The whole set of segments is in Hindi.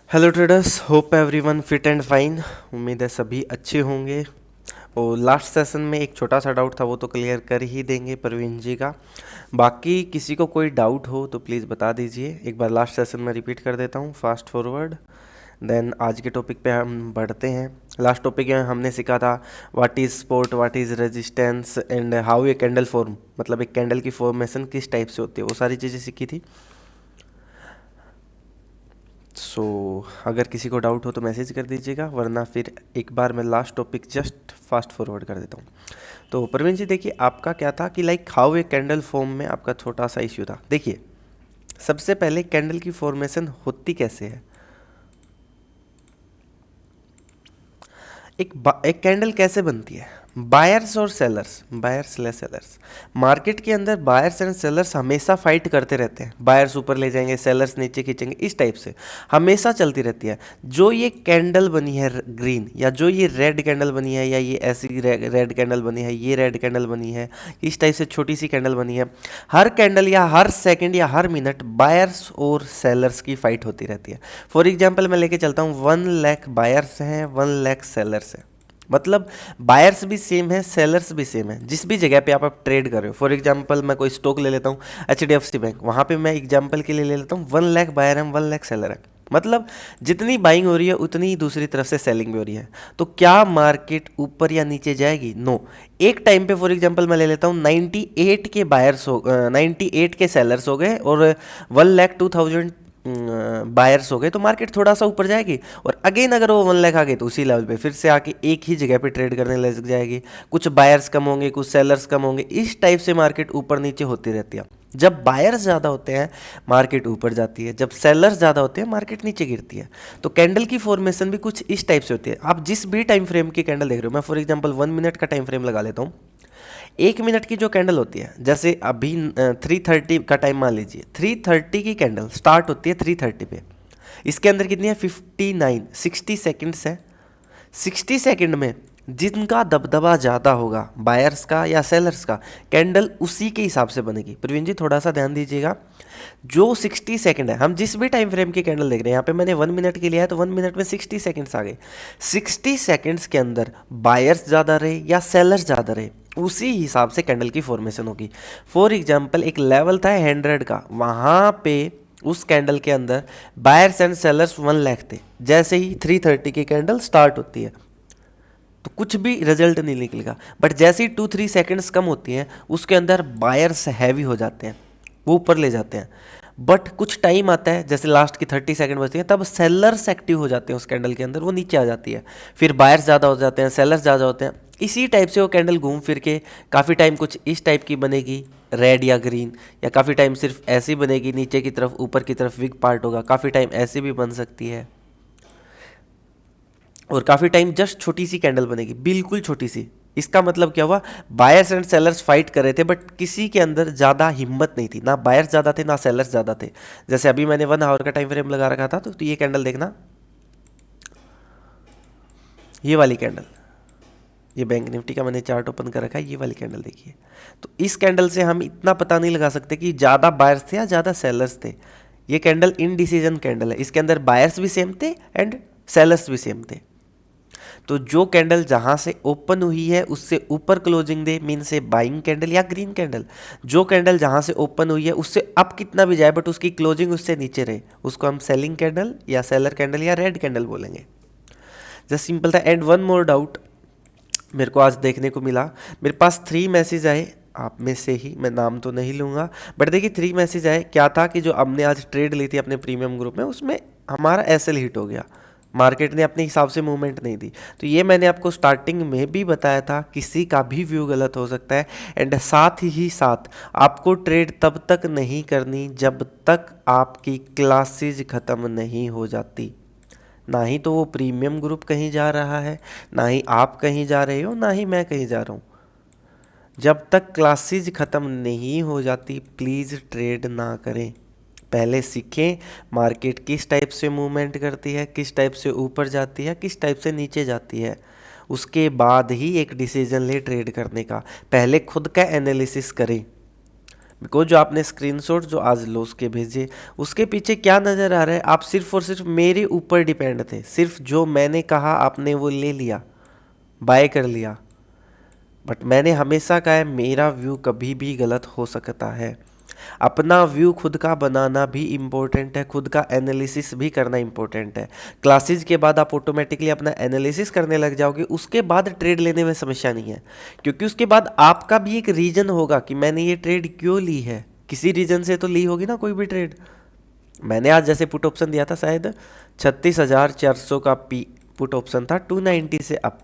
Hello traders, hope everyone fit and fine. उम्मीद है सभी अच्छे होंगे। और लास्ट सेशन में एक छोटा सा डाउट था, वो तो क्लियर कर ही देंगे प्रवीण जी का। बाकी किसी को कोई डाउट हो तो प्लीज़ बता दीजिए। एक बार लास्ट सेशन में रिपीट कर देता हूँ फास्ट फॉरवर्ड। देन आज के टॉपिक पे हम बढ़ते हैं। लास्ट टॉपिक में हमने सीखा था what is support, what is resistance and how a candle form, मतलब एक कैंडल की फॉर्मेशन किस टाइप से होती है, वो सारी चीज़ें सीखी थी। सो अगर किसी को डाउट हो तो मैसेज कर दीजिएगा, वरना फिर एक बार मैं last topic just fast forward कर देता हूँ। तो प्रवीण जी देखिए, आपका क्या था कि like how a candle form में आपका छोटा सा इश्यू था। देखिए, सबसे पहले कैंडल की फॉर्मेशन होती कैसे है। एक कैंडल कैसे बनती है, बायर्स और sellers, buyers slash sellers. Market के अंदर बायर्स एंड सेलर्स हमेशा फाइट करते रहते हैं। बायर्स ऊपर ले जाएंगे, सेलर्स नीचे खींचेंगे, इस टाइप से हमेशा चलती रहती है। जो ये कैंडल बनी है ग्रीन, या जो ये रेड कैंडल बनी है, या ये ऐसी रेड कैंडल बनी है, ये रेड कैंडल बनी है, इस टाइप से छोटी सी कैंडल बनी है, हर कैंडल या हर सेकंड या हर मिनट बायर्स और सेलर्स की फाइट होती रहती है। फॉर एग्जाम्पल मैं लेके चलता हूँ, 1 लाख बायर्स हैं, 1 लाख सेलर्स हैं। मतलब बायर्स भी सेम है, सेलर्स भी सेम है, जिस भी जगह पे आप ट्रेड कर रहे हो। फॉर एग्जांपल मैं कोई स्टॉक ले लेता हूँ, HDFC बैंक, वहाँ पे मैं एग्जांपल के लिए ले लेता हूँ 1 लाख बायर है, 1 लाख सेलर है। मतलब जितनी बाइंग हो रही है उतनी ही दूसरी तरफ से सेलिंग भी हो रही है। तो क्या मार्केट ऊपर या नीचे जाएगी? नो। एक टाइम पे फॉर एग्जांपल मैं ले लेता हूँ 98 के बायर्स हो 98 के सेलर्स हो गए और 1,02,000 बायर्स हो गए, तो मार्केट थोड़ा सा ऊपर जाएगी। और अगेन अगर वो 1 लाख आ गए तो उसी लेवल पे फिर से आके एक ही जगह पे ट्रेड करने लग जाएगी। कुछ बायर्स कम होंगे, कुछ सेलर्स कम होंगे, इस टाइप से मार्केट ऊपर नीचे होती रहती है। जब बायर्स ज़्यादा होते हैं मार्केट ऊपर जाती है, जब सेलर्स ज़्यादा होते हैं मार्केट नीचे गिरती है। तो कैंडल की फॉर्मेशन भी कुछ इस टाइप से होती है। आप जिस भी टाइम फ्रेम की कैंडल देख रहे हो, मैं फॉर एग्जाम्पल 1 मिनट का टाइम फ्रेम लगा लेता हूँ। 1 मिनट की जो कैंडल होती है, जैसे अभी 3:30 का टाइम मान लीजिए, 3:30 की कैंडल स्टार्ट होती है 3:30 पे। इसके अंदर कितनी है? 60 सेकेंड्स है। 60 सेकेंड में जिनका दबदबा ज़्यादा होगा, बायर्स का या सेलर्स का, कैंडल उसी के हिसाब से बनेगी। प्रवीण जी थोड़ा सा ध्यान दीजिएगा, जो 60 सेकेंड है, हम जिस भी टाइम फ्रेम की कैंडल देख रहे हैं, यहाँ पे मैंने 1 मिनट के लिया है तो 1 मिनट में 60 सेकेंड्स आ गए। 60 सेकेंड्स के अंदर बायर्स ज़्यादा रहे या सेलर्स ज़्यादा रहे, उसी हिसाब से कैंडल की फॉर्मेशन होगी। फॉर एग्जाम्पल एक लेवल था 100 का, वहाँ पे उस कैंडल के अंदर बायर्स एंड सेलर्स 1 लाख थे। जैसे ही 3:30 की कैंडल स्टार्ट होती है तो कुछ भी रिजल्ट नहीं निकलेगा, बट जैसे ही 2-3 सेकेंड्स कम होती हैं उसके अंदर बायर्स हैवी हो जाते हैं, वो ऊपर ले जाते हैं। बट कुछ टाइम आता है, जैसे लास्ट की 30 सेकेंड बचती है, तब सेलर्स एक्टिव हो जाते हैं उस कैंडल के अंदर, वो नीचे आ जाती है। फिर बायर्स ज़्यादा हो जाते हैं, सेलर्स ज़्यादा होते हैं। इसी टाइप से वो कैंडल घूम फिर के काफ़ी टाइम कुछ इस टाइप की बनेगी, रेड या ग्रीन, या काफ़ी टाइम सिर्फ ऐसी बनेगी, नीचे की तरफ ऊपर की तरफ वीक पार्ट होगा, काफ़ी टाइम ऐसी भी बन सकती है, और काफ़ी टाइम जस्ट छोटी सी कैंडल बनेगी, बिल्कुल छोटी सी। इसका मतलब क्या हुआ? बायर्स एंड सेलर्स फाइट कर रहे थे, बट किसी के अंदर ज़्यादा हिम्मत नहीं थी, ना बायर्स ज़्यादा थे ना सेलर्स ज़्यादा थे। जैसे अभी मैंने 1 आवर का टाइम फ्रेम लगा रखा था, तो ये कैंडल देखना, ये वाली कैंडल, ये बैंक निफ्टी का मैंने चार्ट ओपन कर रखा है, ये वाली कैंडल देखिए। तो इस कैंडल से हम इतना पता नहीं लगा सकते कि ज़्यादा बायर्स थे या ज़्यादा सेलर्स थे। ये कैंडल इनडिसीजन कैंडल है, इसके अंदर बायर्स भी सेम थे एंड सेलर्स भी सेम थे। तो जो कैंडल जहां से ओपन हुई है उससे ऊपर क्लोजिंग दे, मीन से बाइंग कैंडल या ग्रीन कैंडल। जो कैंडल जहां से ओपन हुई है उससे अप कितना भी जाए बट उसकी क्लोजिंग उससे नीचे रहे, उसको हम सेलिंग कैंडल या सेलर कैंडल या रेड कैंडल बोलेंगे। जस्ट सिंपल था। एंड वन मोर डाउट मेरे को आज देखने को मिला, मेरे पास 3 मैसेज आए, आप में से ही, मैं नाम तो नहीं लूँगा, बट देखिए 3 मैसेज आए। क्या था कि जो हमने आज ट्रेड ली थी अपने प्रीमियम ग्रुप में, उसमें हमारा एसएल हिट हो गया, मार्केट ने अपने हिसाब से मूवमेंट नहीं दी। तो ये मैंने आपको स्टार्टिंग में भी बताया था, किसी का भी व्यू गलत हो सकता है। एंड साथ ही साथ आपको ट्रेड तब तक नहीं करनी जब तक आपकी क्लासेज ख़त्म नहीं हो जाती। ना ही तो वो प्रीमियम ग्रुप कहीं जा रहा है, ना ही आप कहीं जा रहे हो, ना ही मैं कहीं जा रहा हूँ। जब तक क्लासेज ख़त्म नहीं हो जाती प्लीज़ ट्रेड ना करें। पहले सीखें मार्केट किस टाइप से मूवमेंट करती है, किस टाइप से ऊपर जाती है, किस टाइप से नीचे जाती है, उसके बाद ही एक डिसीजन ले ट्रेड करने का। पहले खुद का एनालिसिस करें। बिकॉज जो आपने स्क्रीनशॉट जो आज लोस के भेजे उसके पीछे क्या नज़र आ रहा है, आप सिर्फ और सिर्फ मेरे ऊपर डिपेंड थे, सिर्फ जो मैंने कहा आपने वो ले लिया, बाय कर लिया। बट मैंने हमेशा कहा है मेरा व्यू कभी भी गलत हो सकता है। अपना व्यू खुद का बनाना भी इम्पोर्टेंट है, खुद का एनालिसिस भी करना इम्पोर्टेंट है। क्लासेज के बाद आप ऑटोमेटिकली अपना एनालिसिस करने लग जाओगे, उसके बाद ट्रेड लेने में समस्या नहीं है, क्योंकि उसके बाद आपका भी एक रीजन होगा कि मैंने ये ट्रेड क्यों ली है। किसी रीजन से तो ली होगी ना कोई भी ट्रेड। मैंने आज जैसे पुट ऑप्शन दिया था शायद 36,400 का पी पुट ऑप्शन था 290 से अप,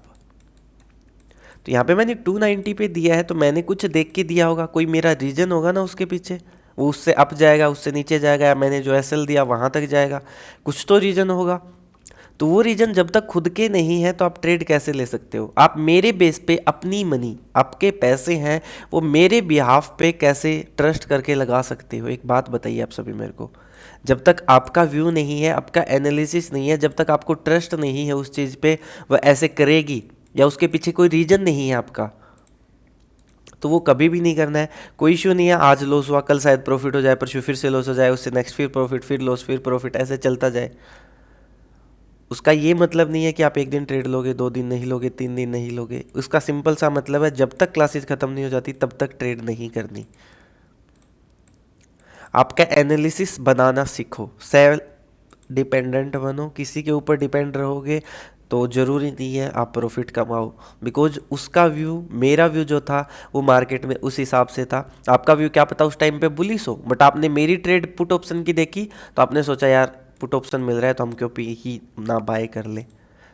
तो यहाँ पे मैंने 290 पे दिया है, तो मैंने कुछ देख के दिया होगा, कोई मेरा रीजन होगा ना उसके पीछे, वो उससे अप जाएगा, उससे नीचे जाएगा, या मैंने जो एसएल दिया वहाँ तक जाएगा, कुछ तो रीजन होगा। तो वो रीजन जब तक खुद के नहीं है तो आप ट्रेड कैसे ले सकते हो? आप मेरे बेस पे अपनी मनी, आपके पैसे हैं वो मेरे बिहाफ पे कैसे ट्रस्ट करके लगा सकते हो? एक बात बताइए आप सभी मेरे को। जब तक आपका व्यू नहीं है, आपका एनालिसिस नहीं है, जब तक आपको ट्रस्ट नहीं है उस चीज़ पे वह ऐसे करेगी, या उसके पीछे कोई रीजन नहीं है आपका, तो वो कभी भी नहीं करना है। कोई इशू नहीं है, आज लॉस हुआ कल शायद प्रॉफिट हो जाए, परसों फिर से लॉस हो जाए, उससे नेक्स्ट फिर प्रॉफिट, फिर लॉस, फिर प्रॉफिट, ऐसे चलता जाए। उसका ये मतलब नहीं है कि आप एक दिन ट्रेड लोगे, 2 दिन नहीं लोगे, 3 दिन नहीं लोगे। उसका सिंपल सा मतलब है जब तक क्लासेस खत्म नहीं हो जाती तब तक ट्रेड नहीं करनी। आपका एनालिसिस बनाना सीखो, सेल्फ डिपेंडेंट बनो। किसी के ऊपर डिपेंड रहोगे तो ज़रूरी नहीं है आप प्रॉफिट कमाओ, बिकॉज उसका व्यू, मेरा व्यू जो था वो मार्केट में उस हिसाब से था। आपका व्यू क्या पता उस टाइम पे बुलिश हो, बट आपने मेरी ट्रेड पुट ऑप्शन की देखी तो आपने सोचा यार पुट ऑप्शन मिल रहा है तो हम क्यों पी ही ना बाय कर ले।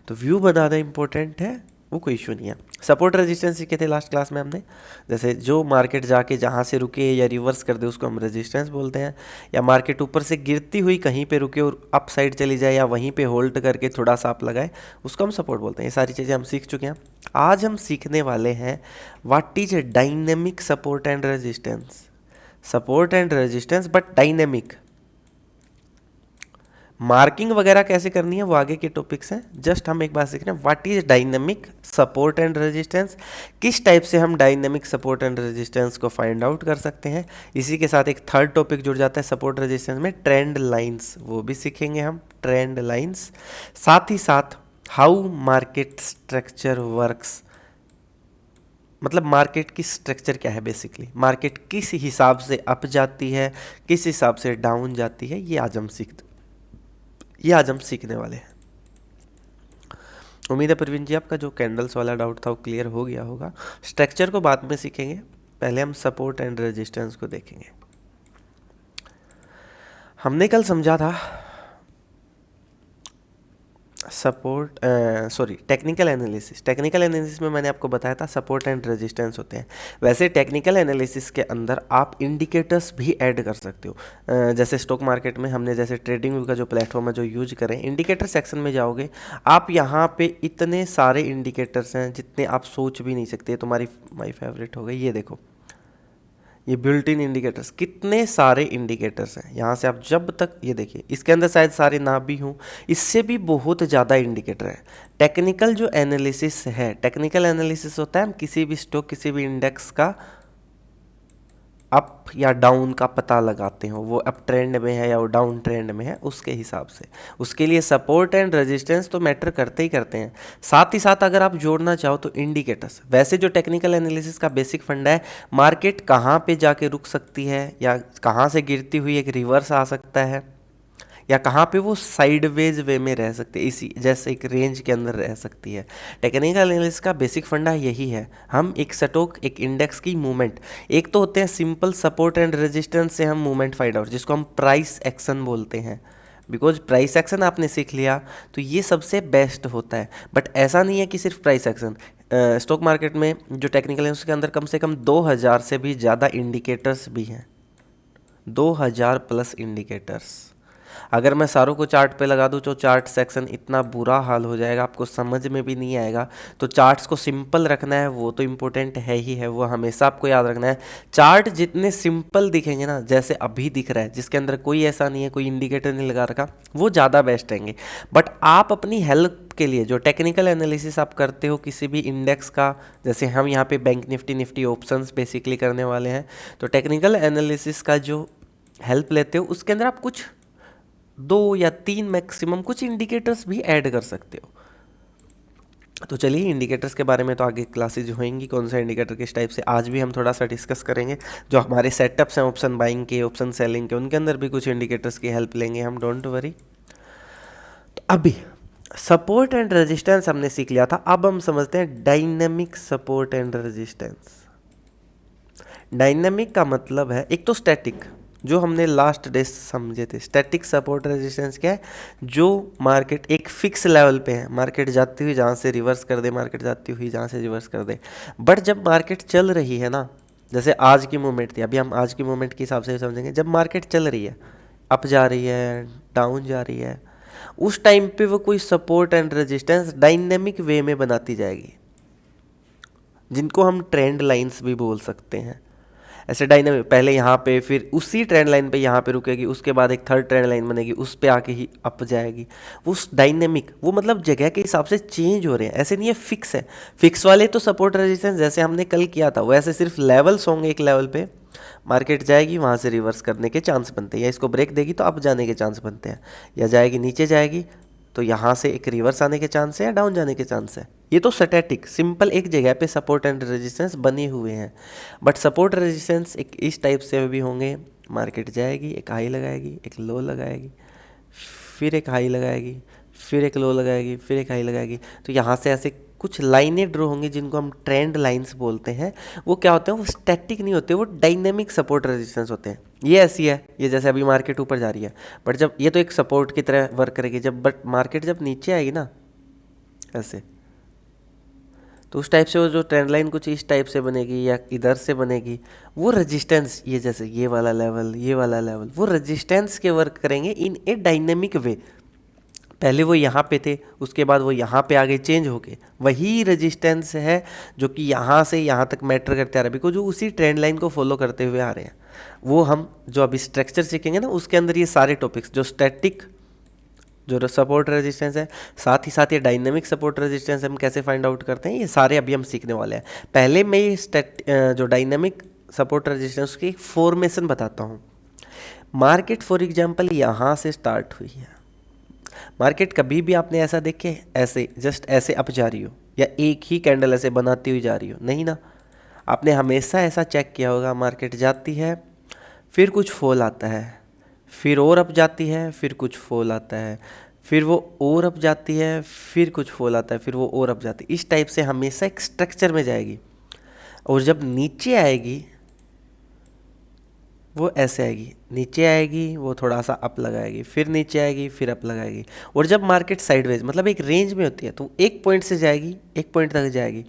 तो व्यू बनाना इंपॉर्टेंट है, वो कोई इशू नहीं है। सपोर्ट रेजिस्टेंस सीखे थे लास्ट क्लास में हमने, जैसे जो मार्केट जाके जहाँ से रुके या रिवर्स कर दे उसको हम रेजिस्टेंस बोलते हैं, या मार्केट ऊपर से गिरती हुई कहीं पे रुके और अप साइड चली जाए या वहीं पे होल्ड करके थोड़ा सा अप लगाए उसको हम सपोर्ट बोलते हैं। ये सारी चीज़ें हम सीख चुके हैं। आज हम सीखने वाले हैं what is dynamic support and resistance. Support and resistance but dynamic. Marking वगैरह कैसे करनी है वो आगे के टॉपिक्स हैं। जस्ट हम एक बात सीख रहे हैं what is dynamic support and resistance, किस टाइप से हम डायनेमिक सपोर्ट एंड रेजिस्टेंस को फाइंड आउट कर सकते हैं। इसी के साथ एक थर्ड टॉपिक जुड़ जाता है सपोर्ट रेजिस्टेंस में, ट्रेंड लाइंस, वो भी सीखेंगे हम, ट्रेंड लाइंस। साथ ही साथ हाउ मार्केट स्ट्रक्चर वर्क्स, मतलब मार्केट की स्ट्रक्चर क्या है, बेसिकली मार्केट किस हिसाब से अप जाती है, किस हिसाब से डाउन जाती है, ये आज हम सीखने वाले हैं। उम्मीद है प्रवीण जी आपका जो कैंडल्स वाला डाउट था वो क्लियर हो गया होगा। स्ट्रक्चर को बाद में सीखेंगे, पहले हम सपोर्ट एंड रेजिस्टेंस को देखेंगे। हमने कल समझा था टेक्निकल एनालिसिस। टेक्निकल एनालिसिस में मैंने आपको बताया था सपोर्ट एंड रेजिस्टेंस होते हैं। वैसे टेक्निकल एनालिसिस के अंदर आप इंडिकेटर्स भी ऐड कर सकते हो। जैसे स्टॉक मार्केट में हमने जैसे ट्रेडिंग व्यू का जो प्लेटफॉर्म है जो यूज करें, इंडिकेटर सेक्शन में जाओगे आप, यहाँ पे इतने सारे इंडिकेटर्स हैं जितने आप सोच भी नहीं सकते। तुम्हारी माई फेवरेट हो गई, ये देखो, ये बिल्ट इन इंडिकेटर्स, कितने सारे इंडिकेटर्स हैं। यहाँ से आप जब तक, ये देखिए इसके अंदर शायद सारे ना भी हों, इससे भी बहुत ज़्यादा इंडिकेटर है। टेक्निकल जो एनालिसिस है, टेक्निकल एनालिसिस होता है हम किसी भी स्टॉक, किसी भी इंडेक्स का अप या डाउन का पता लगाते हो, वो अप ट्रेंड में है या वो डाउन ट्रेंड में है, उसके हिसाब से। उसके लिए सपोर्ट एंड रेजिस्टेंस तो मैटर करते ही करते हैं। साथ ही साथ अगर आप जोड़ना चाहो तो इंडिकेटर्स। वैसे जो टेक्निकल एनालिसिस का बेसिक फंडा है, मार्केट कहाँ पे जाके रुक सकती है, या कहाँ से गिरती हुई एक रिवर्स आ सकता है, या कहाँ पे वो साइडवेज वे में रह सकती है, इसी जैसे एक रेंज के अंदर रह सकती है। टेक्निकल एनालिसिस का बेसिक फंडा यही है। हम एक स्टॉक, एक इंडेक्स की मूवमेंट, एक तो होते हैं सिंपल सपोर्ट एंड रेजिस्टेंस से हम मूवमेंट फाइंड आउट, जिसको हम प्राइस एक्शन बोलते हैं। बिकॉज प्राइस एक्शन आपने सीख लिया तो ये सबसे बेस्ट होता है। बट ऐसा नहीं है कि सिर्फ प्राइस एक्शन, स्टॉक मार्केट में जो टेक्निकल एनालिसिस के अंदर कम से कम 2000 से भी ज़्यादा इंडिकेटर्स भी हैं, 2000 प्लस इंडिकेटर्स। अगर मैं सारों को चार्ट पे लगा दूँ तो चार्ट सेक्शन इतना बुरा हाल हो जाएगा, आपको समझ में भी नहीं आएगा। तो चार्ट्स को सिंपल रखना है, वो तो इम्पोर्टेंट है ही है, वो हमेशा आपको याद रखना है। चार्ट जितने सिंपल दिखेंगे ना, जैसे अभी दिख रहा है जिसके अंदर कोई ऐसा नहीं है, कोई इंडिकेटर नहीं लगा रखा, वो ज़्यादा बेस्ट रहेंगे। बट आप अपनी हेल्प के लिए जो टेक्निकल एनालिसिस आप करते हो किसी भी इंडेक्स का, जैसे हम यहाँ पे बैंक निफ्टी ऑप्शंस बेसिकली करने वाले हैं, तो टेक्निकल एनालिसिस का जो हेल्प लेते हो उसके अंदर आप कुछ 2 या 3 मैक्सिमम कुछ इंडिकेटर्स भी ऐड कर सकते हो। तो चलिए इंडिकेटर्स के बारे में तो आगे क्लासेज होंगी, कौन सा इंडिकेटर किस टाइप से, आज भी हम थोड़ा सा डिस्कस करेंगे। जो हमारे सेटअप्स हैं ऑप्शन बाइंग के, ऑप्शन सेलिंग के, उनके अंदर भी कुछ इंडिकेटर्स की हेल्प लेंगे हम, डोंट वरी। तो अभी सपोर्ट एंड रेजिस्टेंस हमने सीख लिया था, अब हम समझते हैं dynamic support and resistance. Dynamic का मतलब है, एक तो स्टैटिक जो हमने लास्ट डे समझे थे, स्टैटिक सपोर्ट रेजिस्टेंस क्या है, जो मार्केट एक फिक्स लेवल पे है, मार्केट जाती हुई जहाँ से रिवर्स कर दे, मार्केट जाती हुई जहाँ से रिवर्स कर दे। बट जब मार्केट चल रही है ना, जैसे आज की मूवमेंट थी, अभी हम आज की मूवमेंट के हिसाब से समझेंगे, जब मार्केट चल रही है, अप जा रही है, डाउन जा रही है, उस टाइम पे वो कोई सपोर्ट एंड रेजिस्टेंस डायनेमिक वे में बनाती जाएगी, जिनको हम ट्रेंड लाइंस भी बोल सकते हैं। ऐसे डायनेमिक पहले यहाँ पे, फिर उसी ट्रेंड लाइन पे यहाँ पे रुकेगी, उसके बाद एक थर्ड ट्रेंड लाइन बनेगी, उस पे आके ही अप जाएगी। वो डायनेमिक, वो मतलब जगह के हिसाब से चेंज हो रहे हैं, ऐसे नहीं है फिक्स है। फिक्स वाले तो सपोर्ट रेजिस्टेंस जैसे हमने कल किया था, वैसे सिर्फ लेवल्स होंगे, एक लेवल पे मार्केट जाएगी, वहाँ से रिवर्स करने के चांस बनते हैं, या इसको ब्रेक देगी तो अप जाने के चांस बनते हैं, या जाएगी नीचे जाएगी तो यहाँ से एक रिवर्स आने के चांस है या डाउन जाने के चांस है। ये तो स्टैटिक सिंपल एक जगह पे सपोर्ट एंड रेजिस्टेंस बने हुए हैं। बट सपोर्ट रेजिस्टेंस एक इस टाइप से भी होंगे, मार्केट जाएगी, एक हाई लगाएगी, एक लो लगाएगी, फिर एक हाई लगाएगी, फिर एक लो लगाएगी, फिर एक हाई लगाएगी। तो यहाँ से ऐसे कुछ लाइनें ड्रॉ होंगी जिनको हम ट्रेंड लाइंस बोलते हैं। वो क्या होते हैं, वो स्टैटिक नहीं होते, वो डायनेमिक सपोर्ट रेजिस्टेंस होते हैं। ये ऐसी है, ये जैसे अभी मार्केट ऊपर जा रही है, बट जब ये तो एक सपोर्ट की तरह वर्क करेगी, जब बट मार्केट जब नीचे आएगी ना ऐसे, तो उस टाइप से वो जो ट्रेंड लाइन कुछ इस टाइप से बनेगी या इधर से बनेगी, वो रेजिस्टेंस, ये जैसे ये वाला लेवल, ये वाला लेवल, वो रेजिस्टेंस के वर्क करेंगे इन ए डायनेमिक वे। पहले वो यहाँ पे थे, उसके बाद वो यहाँ पे आगे चेंज हो गए, वही रेजिस्टेंस है जो कि यहाँ से यहाँ तक मैटर करते आ रहा है, बिकॉज जो उसी ट्रेंड लाइन को फॉलो करते हुए आ रहे हैं। वो हम जो अभी स्ट्रक्चर सीखेंगे ना, उसके अंदर ये सारे टॉपिक्स, जो स्टैटिक जो सपोर्ट रेजिस्टेंस है, साथ ही साथ ये डायनेमिक सपोर्ट रेजिस्टेंस हम कैसे फाइंड आउट करते हैं, ये सारे अभी हम सीखने वाले हैं। पहले मैं ये जो डायनेमिक सपोर्ट रेजिस्टेंस की फॉर्मेशन बताता हूँ। मार्केट फॉर एग्जांपल यहाँ से स्टार्ट हुई है, मार्केट कभी भी आपने ऐसा देखे ऐसे जस्ट ऐसे अप जा रही हो, या एक ही कैंडल ऐसे बनाती हुई जा रही हो, नहीं ना। आपने हमेशा ऐसा चेक किया होगा, मार्केट जाती है, फिर कुछ फॉल आता है, फिर और अप जाती है, फिर कुछ फॉल आता है, फिर वो और अप जाती है, फिर कुछ फॉल आता है, फिर वो और अप जाती है। इस टाइप से हमेशा एक स्ट्रक्चर में जाएगी, और जब नीचे आएगी वो ऐसे आएगी, नीचे आएगी वो थोड़ा सा अप लगाएगी, फिर नीचे आएगी, फिर अप लगाएगी। और जब मार्केट साइडवेज मतलब एक रेंज में होती है, तो एक पॉइंट से जाएगी, एक पॉइंट तक जाएगी,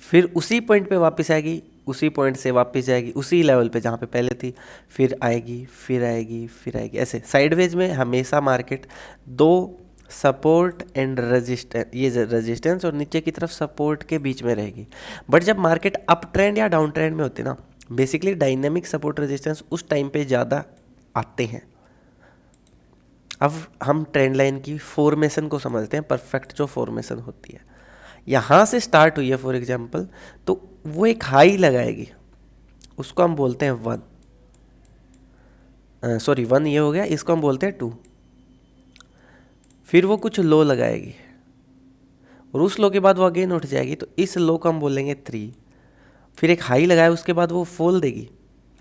फिर उसी पॉइंट पे वापस आएगी, उसी पॉइंट से वापस जाएगी उसी लेवल पे जहाँ पे पहले थी, फिर आएगी, फिर आएगी, फिर आएगी। ऐसे साइडवेज में हमेशा मार्केट दो सपोर्ट एंड रेजिस्टेंस, ये रेजिस्टेंस और नीचे की तरफ सपोर्ट के बीच में रहेगी। बट जब मार्केट अप ट्रेंड या डाउन ट्रेंड में होती है ना, बेसिकली डायनेमिक सपोर्ट रेजिस्टेंस उस टाइम पे ज़्यादा आते हैं। अब हम ट्रेंड लाइन की फॉर्मेशन को समझते हैं, परफेक्ट जो फॉर्मेशन होती है। यहाँ से स्टार्ट हुई है फॉर एग्जांपल, तो वो एक हाई लगाएगी, उसको हम बोलते हैं 1, सॉरी 1 ये हो गया, इसको हम बोलते हैं 2। फिर वो कुछ लो लगाएगी, और उस लो के बाद वो अगेन उठ जाएगी, तो इस लो को हम बोलेंगे 3। फिर एक हाई लगाए, उसके बाद वो फॉल देगी,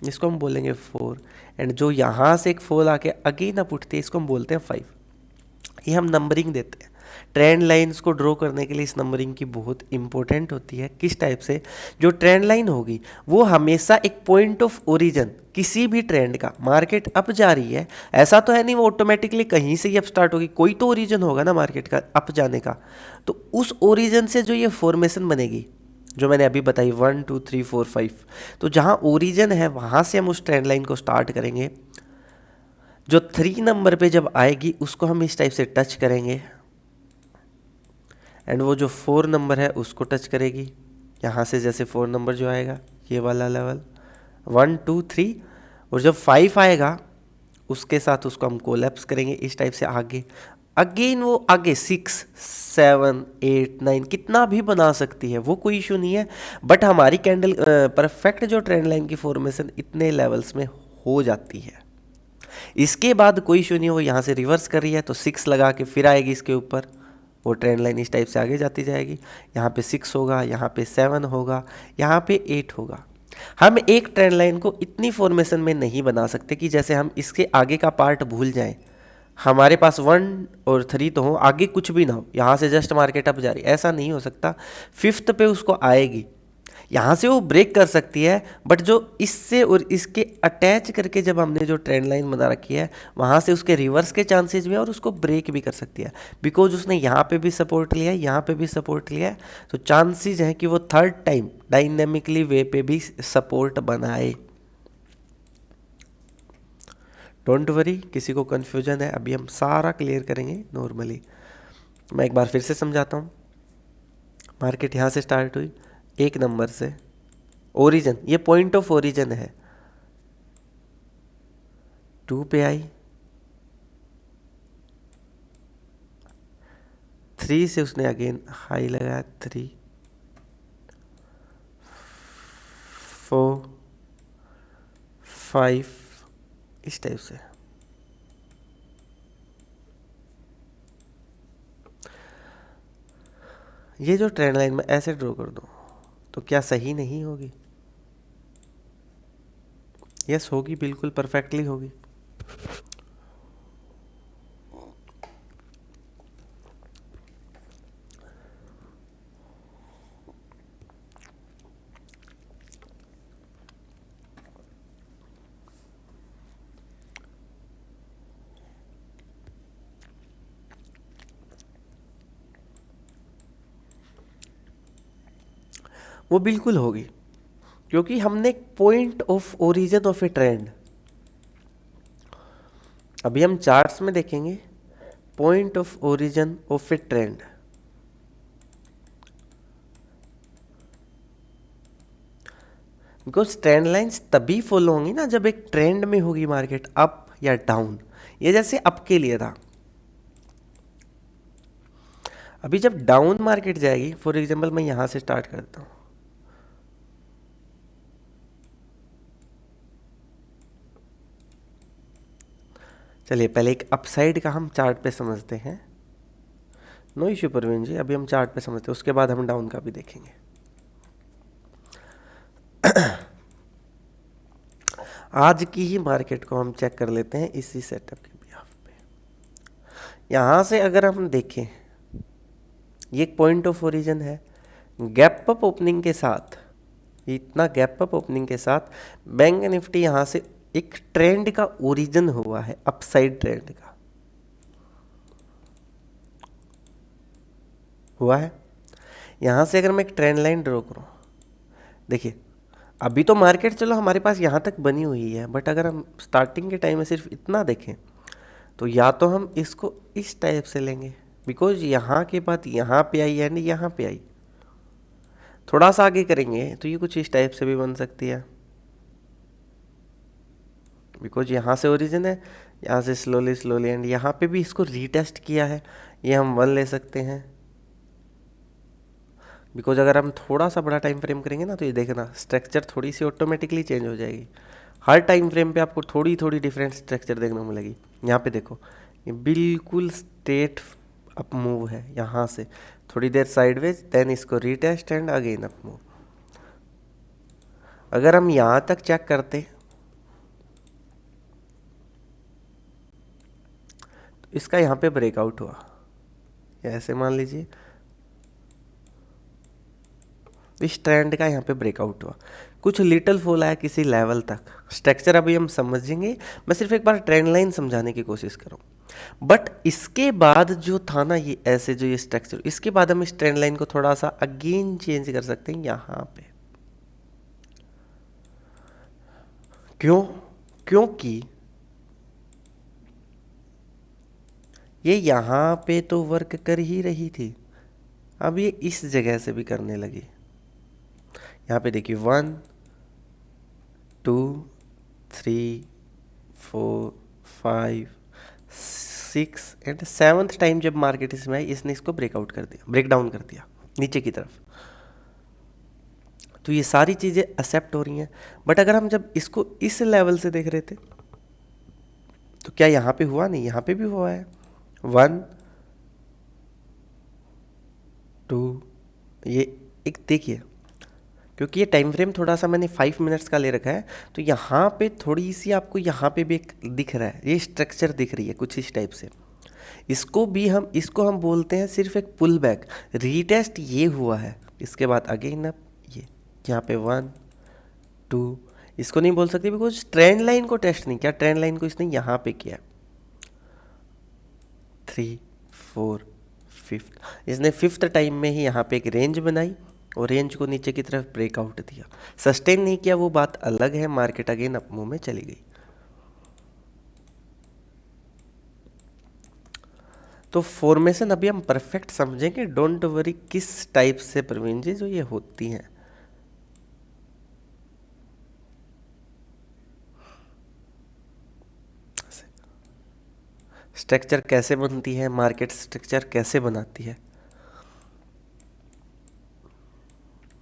इसको हम बोलेंगे 4। एंड जो यहाँ से एक फॉल आके अगेन अप उठती है, इसको हम बोलते हैं 5। ये हम नंबरिंग देते हैं। ट्रेंड लाइंस को ड्रॉ करने के लिए इस नंबरिंग की बहुत इंपॉर्टेंट होती है। किस टाइप से, जो ट्रेंड लाइन होगी वो हमेशा एक पॉइंट ऑफ ओरिजिन, किसी भी ट्रेंड का, मार्केट अप जा रही है, ऐसा तो है नहीं वो ऑटोमेटिकली कहीं से ही अप स्टार्ट होगी, कोई तो ओरिजिन होगा ना मार्केट का अप जाने का। तो उस ओरिजिन से जो ये फॉर्मेशन बनेगी, जो मैंने अभी बताई 1 2 3 4 5, तो जहाँ ओरिजिन है वहाँ से हम उस ट्रेंड लाइन को स्टार्ट करेंगे। जो 3 नंबर पे जब आएगी उसको हम इस टाइप से टच करेंगे, एंड वो जो 4 नंबर है उसको टच करेगी। यहाँ से जैसे 4 नंबर जो आएगा ये वाला लेवल 1 2 3, और जब 5 आएगा उसके साथ उसको हम कोलैप्स करेंगे इस टाइप से आगे। अगेन वो आगे 6 7 8 9 कितना भी बना सकती है, वो कोई इशू नहीं है। बट हमारी कैंडल परफेक्ट जो ट्रेंड लाइन की फॉर्मेशन इतने लेवल्स में हो जाती है। इसके बाद कोई इशू नहीं, वो यहाँ से रिवर्स कर रही है तो 6 लगा के फिर आएगी इसके ऊपर, वो ट्रेंड लाइन इस टाइप से आगे जाती जाएगी। यहाँ पे 6 होगा, यहाँ पे 7 होगा, यहाँ पे 8 होगा। हम एक ट्रेंड लाइन को इतनी फॉर्मेशन में नहीं बना सकते कि जैसे हम इसके आगे का पार्ट भूल जाएं। हमारे पास 1 और 3 तो हो, आगे कुछ भी ना हो, यहाँ से जस्ट मार्केट अप जा रही, ऐसा नहीं हो सकता। 5th पे उसको आएगी, यहाँ से वो ब्रेक कर सकती है, बट जो इससे और इसके अटैच करके जब हमने जो ट्रेंड लाइन बना रखी है वहाँ से उसके रिवर्स के चांसेस भी है और उसको ब्रेक भी कर सकती है, बिकॉज उसने यहाँ पे भी सपोर्ट लिया है, यहाँ पे भी सपोर्ट लिया है। तो चांसेस है कि वो थर्ड टाइम डायनेमिकली वे पे भी सपोर्ट बनाए। डोंट वरी, किसी को कन्फ्यूजन है अभी हम सारा क्लियर करेंगे नॉर्मली। मैं एक बार फिर से समझाता हूँ। मार्केट यहाँ से स्टार्ट हुई 1 नंबर से, ओरिजिन, ये पॉइंट ऑफ ओरिजिन है, 2 पे आई, 3 से उसने अगेन हाई लगाया, 3 4 5 इस टाइप से। ये जो ट्रेंड लाइन में ऐसे ड्रॉ कर दूं तो क्या सही नहीं होगी? यस होगी, बिल्कुल परफेक्टली होगी। वो बिल्कुल होगी, क्योंकि हमने point of origin of A trend, अभी हम चार्ट्स में देखेंगे point of origin of A trend. Because trend lines तभी फॉलो होंगी ना जब एक ट्रेंड में होगी मार्केट, अप या डाउन। ये जैसे अप के लिए था, अभी जब डाउन मार्केट जाएगी, फॉर एग्जांपल मैं यहां से स्टार्ट करता हूं, चलिए पहले एक अपसाइड का हम चार्ट पे समझते हैं। नो इश्यू परवीन जी, अभी हम चार्ट पे समझते हैं, उसके बाद हम डाउन का भी देखेंगे। आज की ही मार्केट को हम चेक कर लेते हैं इसी सेटअप के बिहाफ पे। यहां से अगर हम देखें, ये एक पॉइंट ऑफ ओरिजिन है, गैप अप ओपनिंग के साथ, इतना गैप अप ओपनिंग के साथ बैंक निफ्टी यहां से एक ट्रेंड का ओरिजिन हुआ है, अपसाइड ट्रेंड का हुआ है। यहां से अगर मैं एक ट्रेंड लाइन ड्रॉ करूं, देखिए अभी तो मार्केट चलो हमारे पास यहाँ तक बनी हुई है, बट अगर हम स्टार्टिंग के टाइम में सिर्फ इतना देखें तो या तो हम इसको इस टाइप से लेंगे, बिकॉज यहाँ के बाद यहाँ पे आई यानी यहाँ पे आई, थोड़ा सा आगे करेंगे तो ये कुछ इस टाइप से भी बन सकती है, बिकॉज यहाँ से ओरिजिन है, यहाँ से स्लोली स्लोली, एंड यहाँ पे भी इसको रीटेस्ट किया है, ये हम 1 ले सकते हैं। बिकॉज अगर हम थोड़ा सा बड़ा टाइम फ्रेम करेंगे ना तो ये देखना स्ट्रक्चर थोड़ी सी ऑटोमेटिकली चेंज हो जाएगी। हर टाइम फ्रेम पे आपको थोड़ी थोड़ी डिफरेंट स्ट्रक्चर देखने को मिलेगी। यहाँ पे देखो ये बिल्कुल स्ट्रेट अप मूव है, यहाँ से थोड़ी देर साइडवेज, देन इसको retest and again up move. अगर हम यहाँ तक चेक करते तो इसका यहाँ पे ब्रेकआउट हुआ, ऐसे मान लीजिए इस ट्रेंड का यहाँ पे ब्रेकआउट हुआ, कुछ लिटिल फॉल आया किसी लेवल तक। स्ट्रक्चर अभी हम समझेंगे, मैं सिर्फ एक बार ट्रेंड लाइन समझाने की कोशिश करूँ। बट इसके बाद जो था ना ये ऐसे जो ये स्ट्रक्चर, इसके बाद हम इस ट्रेंड लाइन को थोड़ा सा अगेन चेंज कर सकते हैं यहाँ पे। क्यों? क्योंकि ये यहाँ पे तो वर्क कर ही रही थी, अब ये इस जगह से भी करने लगी। यहाँ पे देखिए 1 2 3 4 5 6 एंड 7th टाइम जब मार्केट इसमें आई, इसने इसको ब्रेकआउट कर दिया, ब्रेक डाउन कर दिया नीचे की तरफ। तो ये सारी चीज़ें एक्सेप्ट हो रही हैं। बट अगर हम जब इसको इस लेवल से देख रहे थे तो क्या यहाँ पे हुआ? नहीं, यहाँ पे भी हुआ है 1 2। ये एक देखिए, क्योंकि ये टाइम फ्रेम थोड़ा सा मैंने 5 मिनट्स का ले रखा है, तो यहाँ पे थोड़ी सी आपको यहाँ पे भी एक दिख रहा है, ये स्ट्रक्चर दिख रही है कुछ इस टाइप से। इसको हम बोलते हैं सिर्फ एक पुल बैक। रीटेस्ट ये हुआ है, इसके बाद अगेन अप ये यहाँ पे 1 2। इसको नहीं बोल सकते बिकॉज ट्रेंड लाइन को टेस्ट नहीं किया, ट्रेंड लाइन को इसने यहाँ पे किया 3 4 5। इसने 5th टाइम में ही यहाँ पे एक रेंज बनाई और रेंज को नीचे की तरफ ब्रेकआउट दिया, सस्टेन नहीं किया, वो बात अलग है। मार्केट अगेन अप मूव में चली गई। तो फॉर्मेशन अभी हम परफेक्ट समझेंगे, डोंट वरी किस टाइप से प्रवीण जी जो ये होती हैं। स्ट्रक्चर कैसे बनती है, मार्केट स्ट्रक्चर कैसे बनाती है।